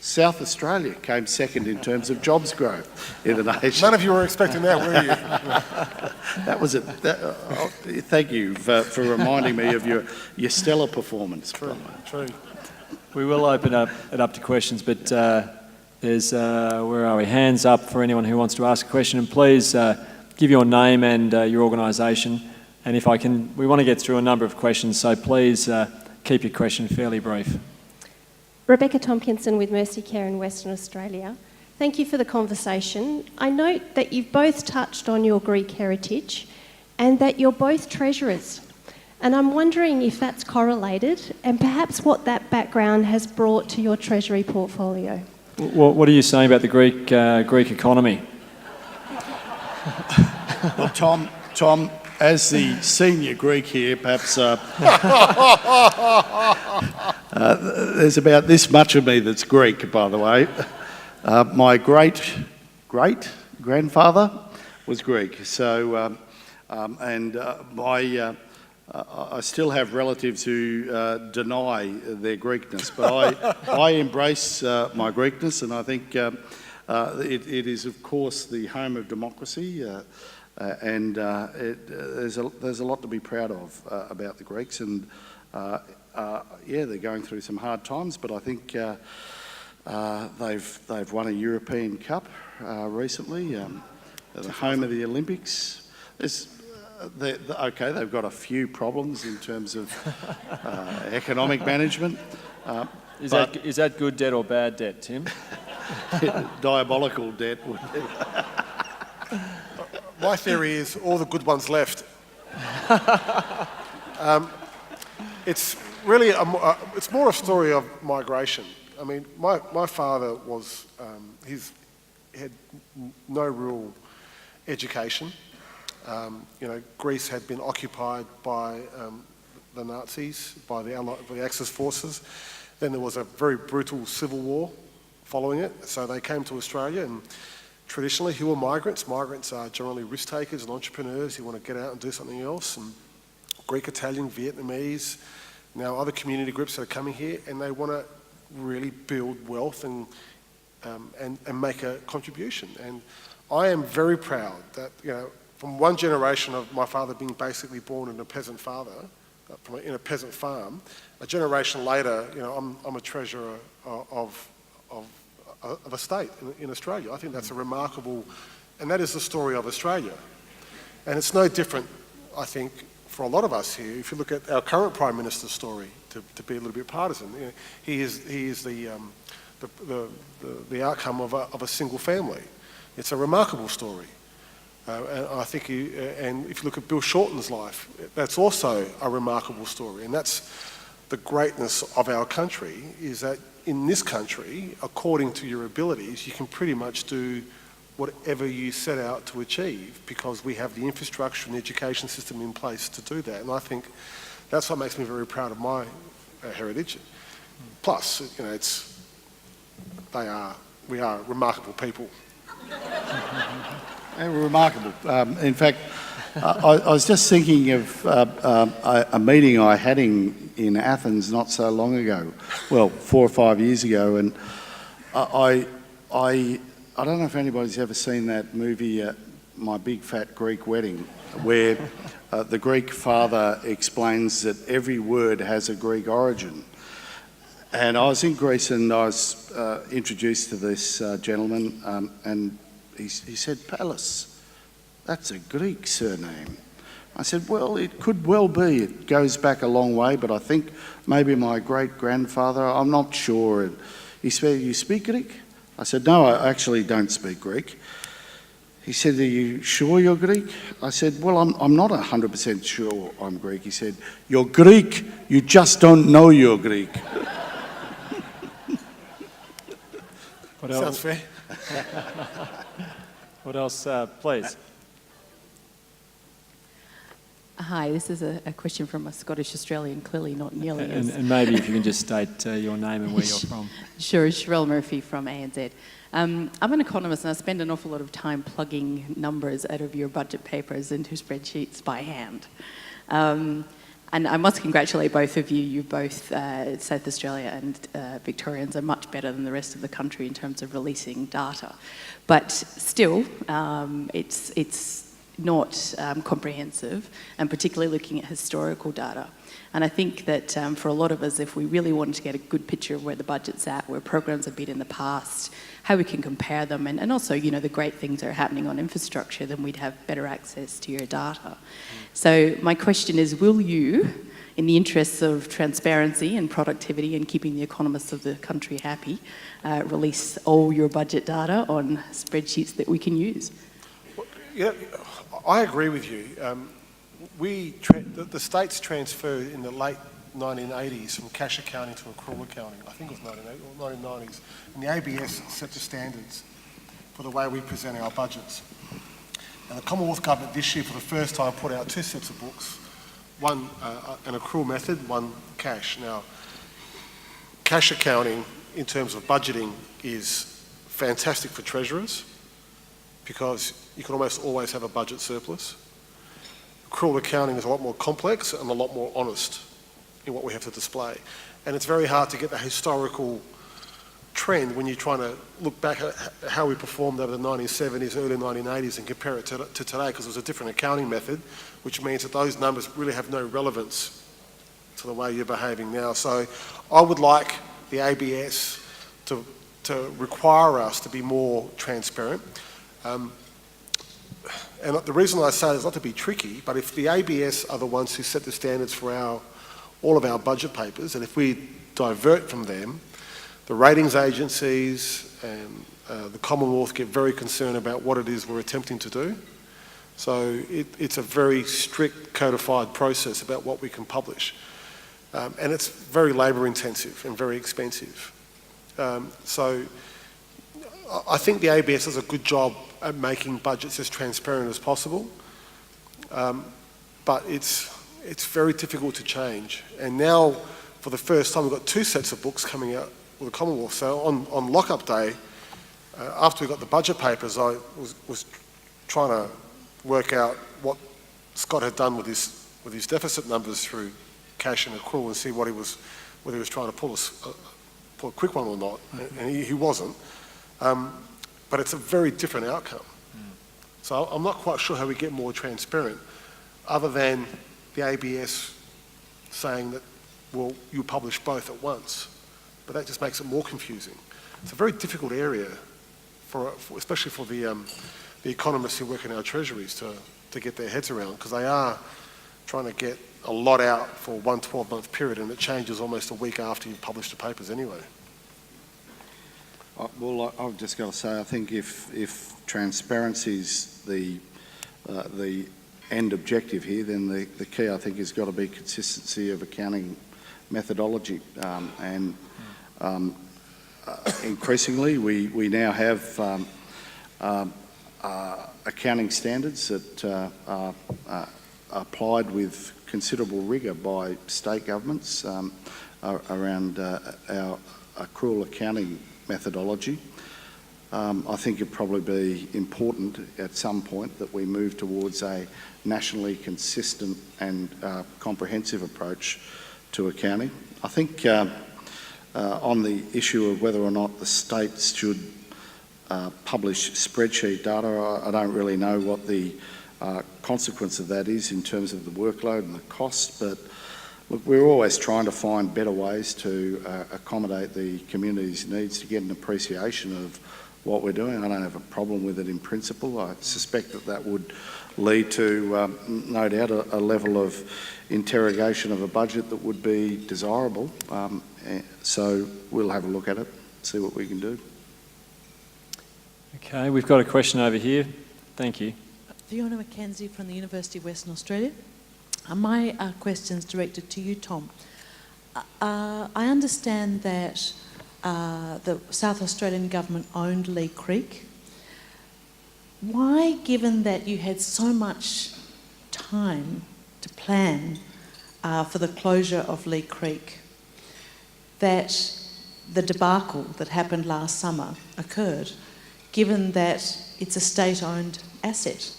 South Australia came second in terms of jobs growth in the nation. None of you were expecting that, were you? That was it. Thank you for reminding me of your stellar performance. True. We will open it up to questions, but there's, where are we? Hands up for anyone who wants to ask a question. And please give your name and your organisation. And if I can, we want to get through a number of questions, so please keep your question fairly brief. Rebecca Tompkinson with Mercy Care in Western Australia. Thank you for the conversation. I note that you've both touched on your Greek heritage and that you're both treasurers. And I'm wondering if that's correlated and perhaps what that background has brought to your treasury portfolio. What are you saying about the Greek economy? Well, Tom, as the senior Greek here, perhaps There's about this much of me that's Greek, by the way. My great-grandfather was Greek, so I still have relatives who deny their Greekness, but I embrace my Greekness, and I think it is, of course, the home of democracy, and there's a lot to be proud of about the Greeks, and they're going through some hard times, but I think they've won a European Cup recently, the home of the Olympics. They've got a few problems in terms of economic management. Is that good debt or bad debt, Tim? Diabolical debt would be. My theory is all the good ones left. It's really it's more a story of migration. I mean, my father was he had no real education. Greece had been occupied by the Nazis, by the Axis forces. Then there was a very brutal civil war following it. So they came to Australia, and traditionally who were migrants? Migrants are generally risk takers and entrepreneurs who want to get out and do something else. And Greek, Italian, Vietnamese, now other community groups that are coming here, and they want to really build wealth and make a contribution. And I am very proud that, from one generation of my father being basically born in a peasant in a peasant farm, a generation later, I'm a treasurer of a state in Australia. I think that's a remarkable, and that is the story of Australia. And it's no different, I think, for a lot of us here. If you look at our current Prime Minister's story, to be a little bit partisan, he is the outcome of a single family. It's a remarkable story. And I think, and if you look at Bill Shorten's life, that's also a remarkable story. And that's the greatness of our country, is that in this country, according to your abilities, you can pretty much do whatever you set out to achieve, because we have the infrastructure and the education system in place to do that. And I think that's what makes me very proud of my heritage. Plus, we are remarkable people. They were remarkable. In fact, I was just thinking of a meeting I had in Athens not so long ago, 4 or 5 years ago, and I don't know if anybody's ever seen that movie, My Big Fat Greek Wedding, where the Greek father explains that every word has a Greek origin. And I was in Greece and I was introduced to this gentleman, and he said, "Pallas, that's a Greek surname." I said, "Well, it could well be. It goes back a long way, but I think maybe my great-grandfather, I'm not sure." He said, "You speak Greek?" I said, "No, I actually don't speak Greek." He said, "Are you sure you're Greek?" I said, "Well, I'm not 100% sure I'm Greek." He said, "You're Greek, you just don't know you're Greek." What else? Sounds fair. What else, please? Hi, this is a question from a Scottish Australian, clearly not nearly as... And maybe if you can just state your name and where you're from. Sure, Sherelle Murphy from ANZ. I'm an economist and I spend an awful lot of time plugging numbers out of your budget papers into spreadsheets by hand. And I must congratulate both of you. You both, South Australia and Victorians, are much better than the rest of the country in terms of releasing data. But still, it's not comprehensive, and particularly looking at historical data. And I think that for a lot of us, if we really wanted to get a good picture of where the budget's at, where programs have been in the past, how we can compare them, and also, the great things that are happening on infrastructure, then we'd have better access to your data. So my question is, will you, in the interests of transparency and productivity and keeping the economists of the country happy, release all your budget data on spreadsheets that we can use? Yeah, I agree with you. The states transferred in the late 1980s from cash accounting to accrual accounting. I think it was 1990s. And the ABS set the standards for the way we present our budgets. And the Commonwealth Government this year, for the first time, put out 2 sets of books. One, an accrual method, one cash. Now, cash accounting in terms of budgeting is fantastic for treasurers because you can almost always have a budget surplus. Accrual accounting is a lot more complex and a lot more honest in what we have to display. And it's very hard to get the historical trend when you're trying to look back at how we performed over the 1970s, early 1980s and compare it to today, because it was a different accounting method, which means that those numbers really have no relevance to the way you're behaving now. So I would like the ABS to require us to be more transparent. And the reason I say it is not to be tricky, but if the ABS are the ones who set the standards for all of our budget papers, and if we divert from them, the ratings agencies and the Commonwealth get very concerned about what it is we're attempting to do. So it's a very strict codified process about what we can publish. And it's very labour intensive and very expensive. So I think the ABS does a good job at making budgets as transparent as possible. But it's very difficult to change. And now, for the first time, we've got 2 sets of books coming out with the Commonwealth. So on lock-up day, after we got the budget papers, I was trying to work out what Scott had done with his deficit numbers through cash and accrual and see whether he was trying to pull a quick one or not, and he wasn't. But it's a very different outcome. So I'm not quite sure how we get more transparent, other than the ABS saying that, well, you publish both at once. But that just makes it more confusing. It's a very difficult area, especially for the economists who work in our treasuries to get their heads around, because they are trying to get a lot out for one 12-month period, and it changes almost a week after you've published the papers anyway. Well, I've just got to say, I think if transparency is the end objective here, then the key, I think, has got to be consistency of accounting methodology. Increasingly, we now have accounting standards that are applied with considerable rigour by state governments around our accrual accounting methodology. I think it'd probably be important at some point that we move towards a nationally consistent and comprehensive approach to accounting. I think on the issue of whether or not the states should publish spreadsheet data, I don't really know what the consequence of that is in terms of the workload and the cost, but look, we're always trying to find better ways to accommodate the community's needs to get an appreciation of what we're doing. I don't have a problem with it in principle. I suspect that would lead to, no doubt, a level of interrogation of a budget that would be desirable. So we'll have a look at it, see what we can do. Okay, we've got a question over here. Thank you. Fiona McKenzie from the University of Western Australia. My question's directed to you, Tom. I understand that the South Australian government owned Lee Creek. Why, given that you had so much time to plan for the closure of Lee Creek, that the debacle that happened last summer occurred, given that it's a state-owned asset?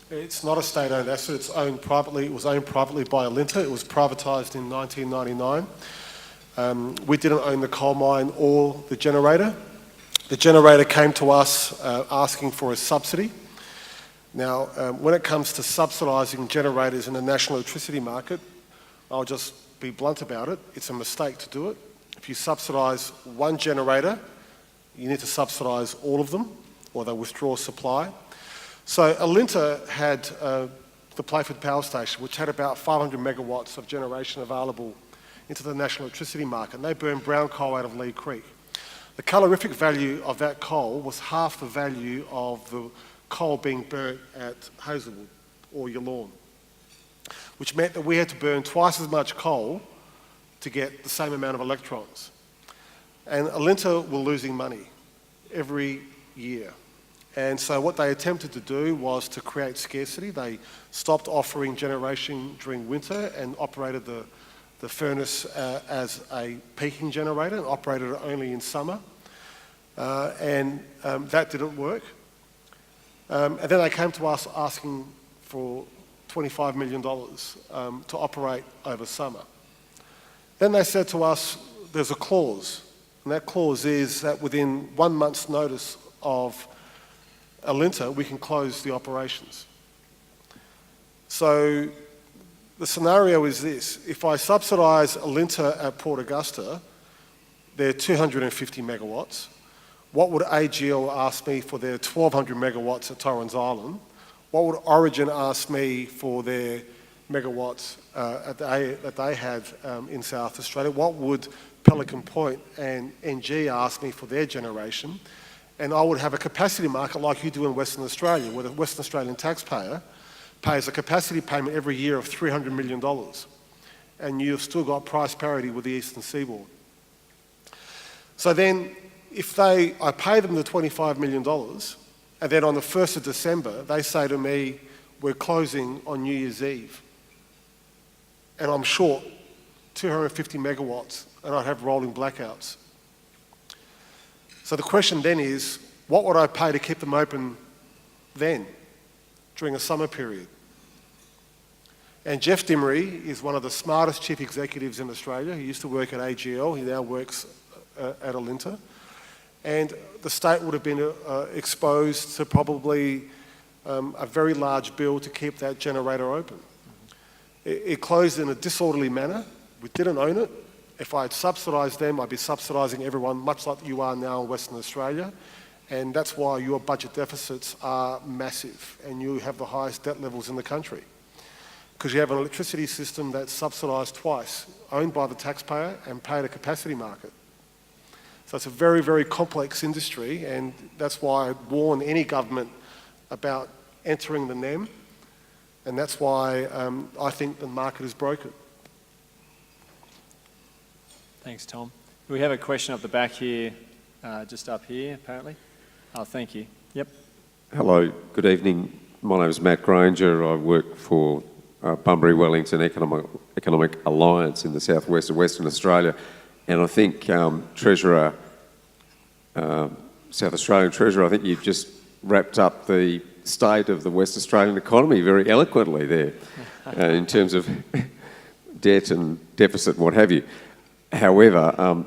It's not a state-owned asset. It's owned privately. It was owned privately by Alinta. It was privatised in 1999. We didn't own the coal mine or the generator. The generator came to us asking for a subsidy. Now, when it comes to subsidising generators in the national electricity market, I'll just be blunt about it. It's a mistake to do it. If you subsidise one generator, you need to subsidise all of them, or they'll withdraw supply. So Alinta had the Playford Power Station, which had about 500 megawatts of generation available into the national electricity market, and they burned brown coal out of Lee Creek. The calorific value of that coal was half the value of the coal being burnt at Hazelwood or Yallourn, which meant that we had to burn twice as much coal to get the same amount of electrons. And Alinta were losing money every year. And so what they attempted to do was to create scarcity. They stopped offering generation during winter and operated the the furnace as a peaking generator and operated it only in summer. That didn't work. And then they came to us asking for $25 million to operate over summer. Then they said to us, there's a clause, and that clause is that within 1 month's notice of Alinta, we can close the operations. So the scenario is this: if I subsidise Alinta at Port Augusta, they're 250 megawatts. What would AGL ask me for their 1,200 megawatts at Torrens Island? What would Origin ask me for their megawatts that they have in South Australia? What would Pelican Point and NG ask me for their generation? And I would have a capacity market like you do in Western Australia, where the Western Australian taxpayer pays a capacity payment every year of $300 million. And you've still got price parity with the Eastern Seaboard. So then, if I pay them the $25 million, and then on the 1st of December, they say to me, we're closing on New Year's Eve, and I'm short 250 megawatts, and I'd have rolling blackouts. So the question then is, what would I pay to keep them open then, during a summer period? And Jeff Dimery is one of the smartest chief executives in Australia. He used to work at AGL, he now works at Alinta. And the state would have been exposed to probably a very large bill to keep that generator open. It closed in a disorderly manner. We didn't own it. If I had subsidised them, I'd be subsidising everyone, much like you are now in Western Australia. And that's why your budget deficits are massive and you have the highest debt levels in the country. Because you have an electricity system that's subsidised twice, owned by the taxpayer and paid a capacity market. So it's a very, very complex industry, and that's why I warn any government about entering the NEM, and that's why I think the market is broken. Thanks, Tom. We have a question up the back here, just up here, apparently. Oh, thank you. Yep. Hello, good evening. My name is Matt Granger. I work for Bunbury-Wellington Economic Alliance in the southwest of Western Australia. And I think Treasurer, South Australian Treasurer, I think you've just wrapped up the state of the West Australian economy very eloquently there in terms of debt and deficit and what have you. However,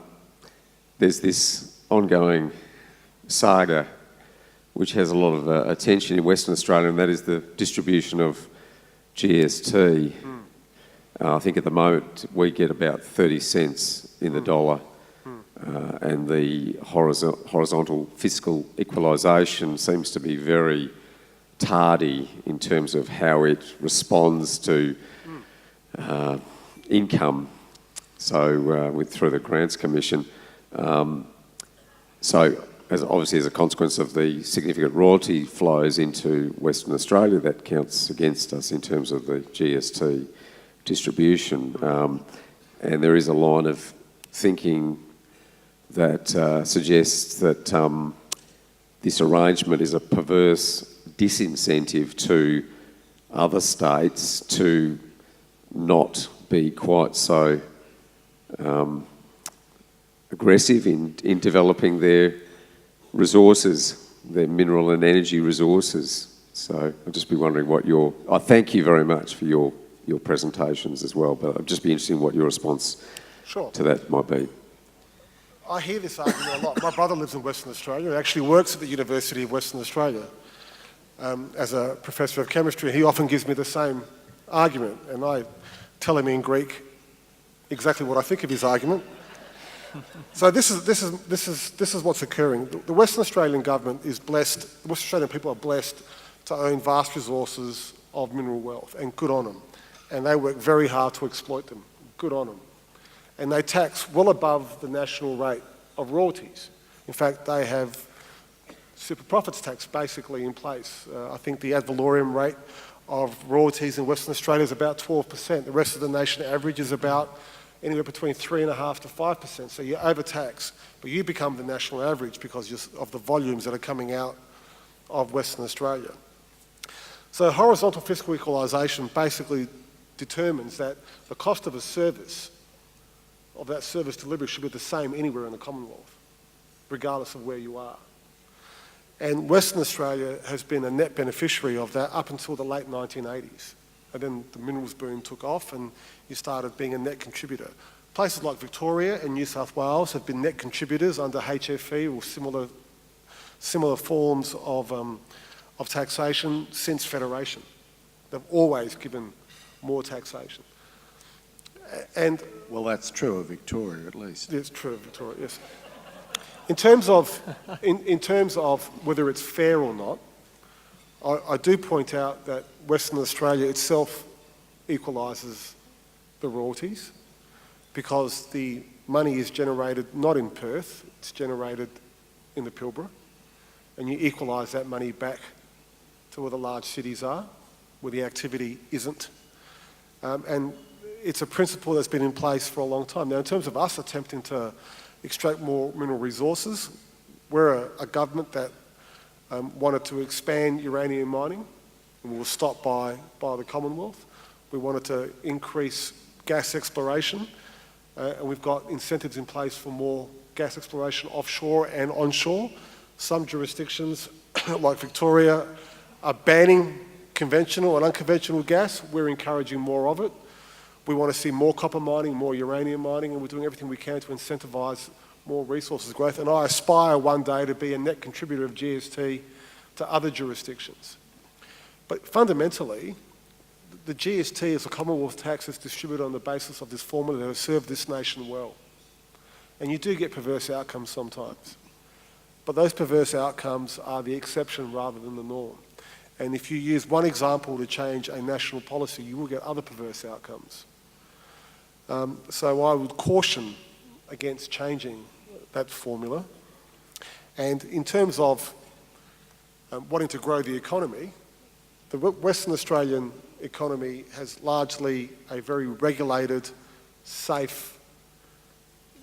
there's this ongoing saga which has a lot of attention in Western Australia, and that is the distribution of GST. I think at the moment we get about 30 cents in the dollar, and the horizontal fiscal equalisation seems to be very tardy in terms of how it responds to income. So through the Grants Commission. Obviously as a consequence of the significant royalty flows into Western Australia, that counts against us in terms of the GST distribution. And there is a line of thinking that suggests that this arrangement is a perverse disincentive to other states to not be quite so aggressive in developing their resources, their mineral and energy resources. So I'd just be wondering what I thank you very much for your presentations as well, but I'd just be interested in what your response to that might be. I hear this argument a lot. My brother lives in Western Australia. He actually works at the University of Western Australia as a professor of chemistry. He often gives me the same argument, and I tell him in Greek exactly what I think of his argument. So this is what's occurring. The Western Australian government is blessed. The Western Australian people are blessed to own vast resources of mineral wealth, and good on them. And they work very hard to exploit them. Good on them. And they tax well above the national rate of royalties. In fact, they have super profits tax basically in place. I think the ad valorem rate of royalties in Western Australia is about 12%. The rest of the nation average is about anywhere between 3.5% to 5%. So you overtax, but you become the national average because of the volumes that are coming out of Western Australia. So horizontal fiscal equalisation basically determines that the cost of a service of that service delivery should be the same anywhere in the Commonwealth, regardless of where you are. And Western Australia has been a net beneficiary of that up until the late 1980s. And then the minerals boom took off and you started being a net contributor. Places like Victoria and New South Wales have been net contributors under HFE or similar forms of taxation since Federation. They've always given more taxation. And Well, that's true of Victoria, at least. it's true of Victoria, yes. In terms of whether it's fair or not, I do point out that Western Australia itself equalises the royalties because the money is generated not in Perth, it's generated in the Pilbara, and you equalise that money back to where the large cities are, where the activity isn't. And it's a principle that's been in place for a long time. Now, in terms of us attempting to extract more mineral resources, we're a government that wanted to expand uranium mining, and we were stopped by the Commonwealth. We wanted to increase gas exploration, and we've got incentives in place for more gas exploration offshore and onshore. Some jurisdictions, like Victoria, are banning conventional and unconventional gas. We're encouraging more of it. We want to see more copper mining, more uranium mining, and we're doing everything we can to incentivise more resources growth. And I aspire one day to be a net contributor of GST to other jurisdictions. But fundamentally, the GST is a Commonwealth tax that's distributed on the basis of this formula that has served this nation well. And you do get perverse outcomes sometimes. But those perverse outcomes are the exception rather than the norm. And if you use one example to change a national policy, you will get other perverse outcomes. So I would caution against changing that formula. And in terms of wanting to grow the economy, the Western Australian economy has largely a very regulated, safe,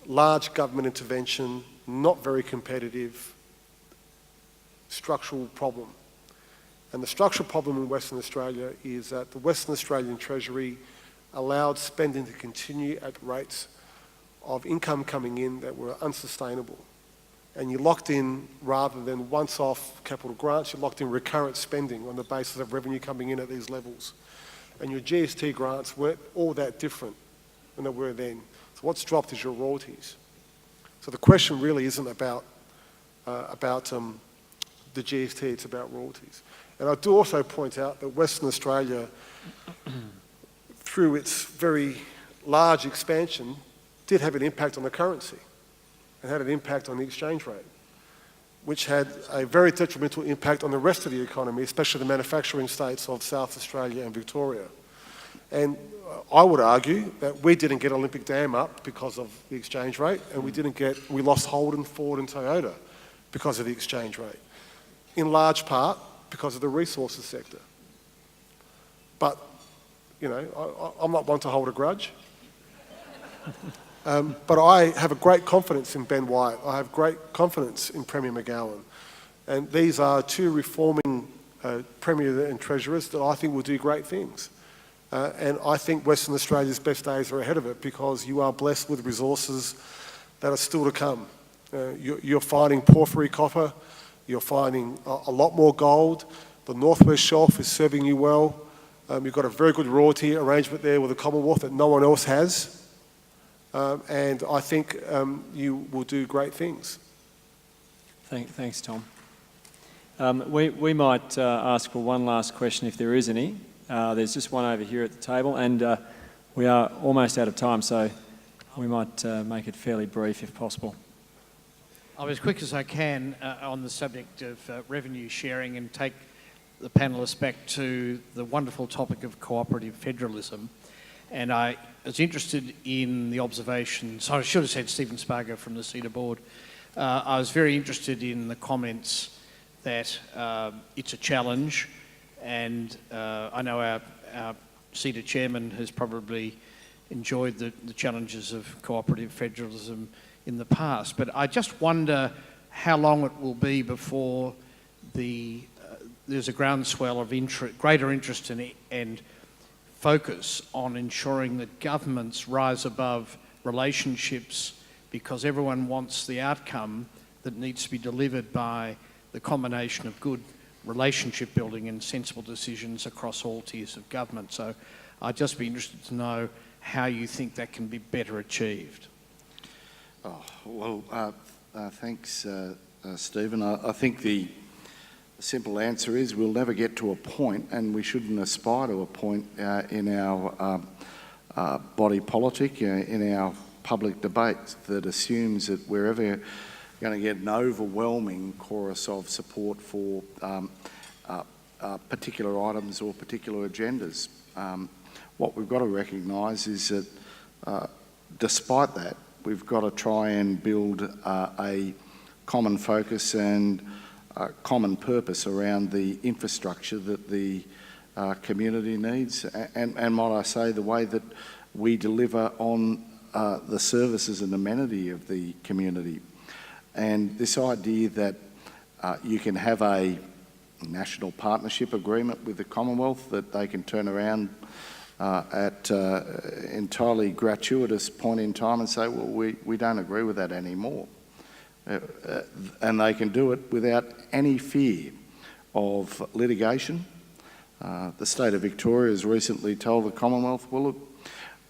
large government intervention, not very competitive, structural problem. And the structural problem in Western Australia is that the Western Australian Treasury allowed spending to continue at rates of income coming in that were unsustainable. And you locked in, rather than once-off capital grants, you locked in recurrent spending on the basis of revenue coming in at these levels. And your GST grants weren't all that different than they were then. So what's dropped is your royalties. So the question really isn't about the GST, it's about royalties. And I do also point out that Western Australia, through its very large expansion, did have an impact on the currency and had an impact on the exchange rate, which had a very detrimental impact on the rest of the economy, especially the manufacturing states of South Australia and Victoria. And I would argue that we didn't get Olympic Dam up because of the exchange rate, and we lost Holden, Ford and Toyota because of the exchange rate, in large part because of the resources sector. But, you know, I'm not one to hold a grudge. But I have a great confidence in Ben White. I have great confidence in Premier McGowan. And these are two reforming Premier and Treasurers that I think will do great things. And I think Western Australia's best days are ahead of it because you are blessed with resources that are still to come. You're finding porphyry copper, you're finding a lot more gold. The Northwest Shelf is serving you well. You've got a very good royalty arrangement there with the Commonwealth that no one else has. And I think you will do great things. Thanks, Tom. We might ask for one last question if there is any. There's just one over here at the table, and we are almost out of time, so we might make it fairly brief if possible. I'll be as quick as I can on the subject of revenue sharing and take the panellists back to the wonderful topic of cooperative federalism. And I was interested in the observations, I should have said Stephen Spargo from the CEDA board. I was very interested in the comments that it's a challenge, and I know our CEDA chairman has probably enjoyed the challenges of cooperative federalism in the past, but I just wonder how long it will be before there's a groundswell of greater interest and focus on ensuring that governments rise above relationships because everyone wants the outcome that needs to be delivered by the combination of good relationship building and sensible decisions across all tiers of government. So I'd just be interested to know how you think that can be better achieved. Thanks, Stephen. I think the simple answer is we'll never get to a point, and we shouldn't aspire to a point in our body politic, in our public debate, that assumes that we're ever going to get an overwhelming chorus of support for particular items or particular agendas. What we've got to recognise is that despite that, we've got to try and build a common focus and common purpose around the infrastructure that the community needs, and might I say, the way that we deliver on the services and amenity of the community. And this idea that you can have a national partnership agreement with the Commonwealth that they can turn around at entirely gratuitous point in time and say, well, we don't agree with that anymore. And they can do it without any fear of litigation. The state of Victoria has recently told the Commonwealth, well, look,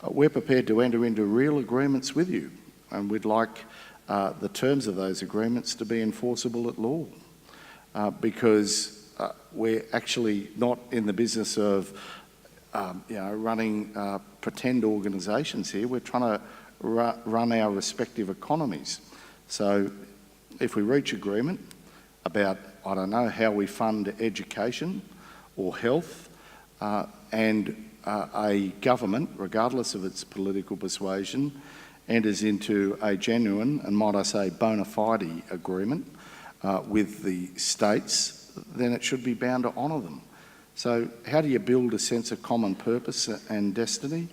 we're prepared to enter into real agreements with you, and we'd like the terms of those agreements to be enforceable at law, because we're actually not in the business of running pretend organisations here. We're trying to run our respective economies. So if we reach agreement about, I don't know, how we fund education or health, and a government, regardless of its political persuasion, enters into a genuine, and might I say bona fide agreement with the states, then it should be bound to honour them. So how do you build a sense of common purpose and destiny?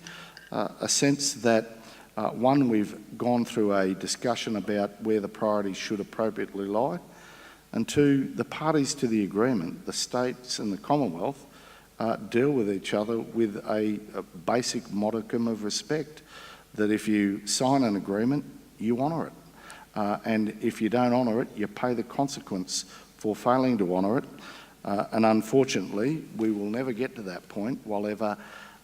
A sense that, one, we've gone through a discussion about where the priorities should appropriately lie, and two, the parties to the agreement, the states and the Commonwealth, deal with each other with a basic modicum of respect, that if you sign an agreement, you honour it. And if you don't honour it, you pay the consequence for failing to honour it. And unfortunately, we will never get to that point while ever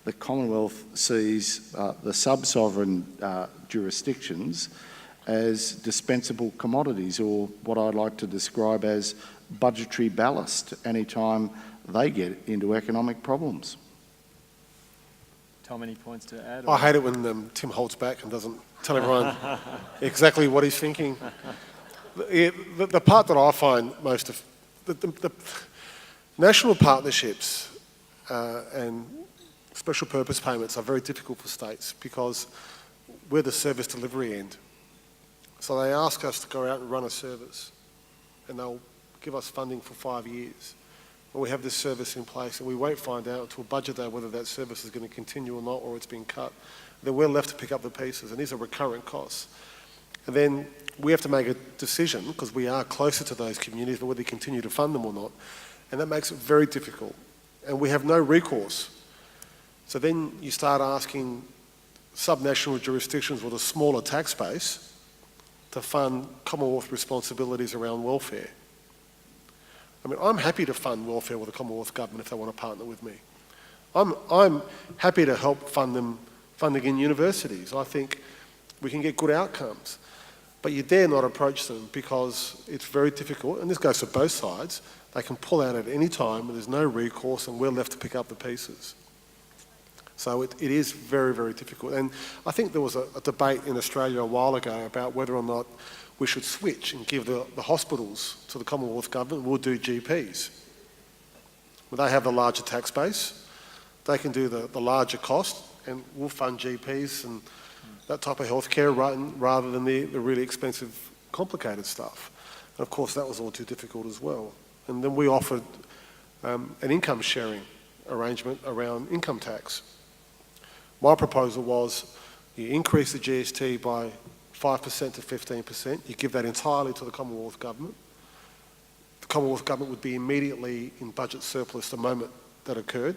the Commonwealth sees the sub-sovereign jurisdictions as dispensable commodities, or what I'd like to describe as budgetary ballast anytime they get into economic problems. Tom, any points to add? I hate it when Tim holds back and doesn't tell everyone exactly what he's thinking. The part that I find most of the national partnerships and special purpose payments are very difficult for states because we're the service delivery end. So they ask us to go out and run a service, and they'll give us funding for 5 years. And we have this service in place, and we won't find out until budget day whether that service is going to continue or not, or it's been cut. Then we're left to pick up the pieces, and these are recurrent costs. And then we have to make a decision, because we are closer to those communities, but whether we continue to fund them or not. And that makes it very difficult. And we have no recourse. So then you start asking subnational jurisdictions with a smaller tax base to fund Commonwealth responsibilities around welfare. I mean, I'm happy to fund welfare with the Commonwealth Government if they want to partner with me. I'm happy to help funding in universities. I think we can get good outcomes. But you dare not approach them because it's very difficult, and this goes for both sides. They can pull out at any time, and there's no recourse, and we're left to pick up the pieces. So it is very, very difficult. And I think there was a debate in Australia a while ago about whether or not we should switch and give the hospitals to the Commonwealth Government. We'll do GPs. Well, they have the larger tax base. They can do the larger cost, and we'll fund GPs and that type of healthcare rather than the really expensive, complicated stuff. And of course, that was all too difficult as well. And then we offered an income sharing arrangement around income tax. My proposal was you increase the GST by 5% to 15%. You give that entirely to the Commonwealth Government. The Commonwealth Government would be immediately in budget surplus the moment that occurred.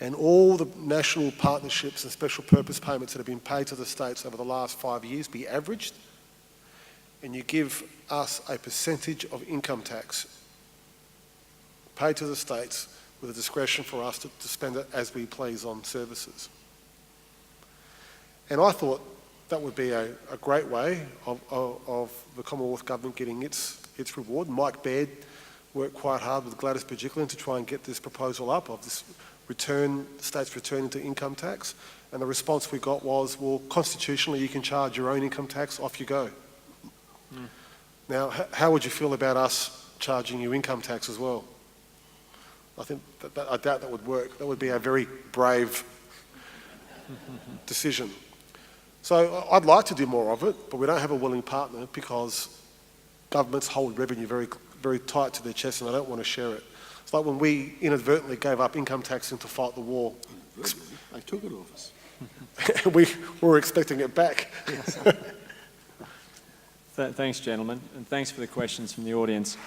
and all the national partnerships and special purpose payments that have been paid to the states over the last 5 years be averaged, and you give us a percentage of income tax paid to the states with a discretion for us to spend it as we please on services. And I thought that would be a great way of the Commonwealth Government getting its reward. Mike Baird worked quite hard with Gladys Berejiklian to try and get this proposal up of this states return into income tax, and the response we got was, well, constitutionally you can charge your own income tax, off you go. Now, how would you feel about us charging you income tax as well? I think I doubt that would work. That would be a very brave decision. So I'd like to do more of it, but we don't have a willing partner because governments hold revenue very, very tight to their chest, and they don't want to share it. It's like when we inadvertently gave up income taxing to fight the war. They took it off us. We were expecting it back. Thanks, gentlemen, and thanks for the questions from the audience.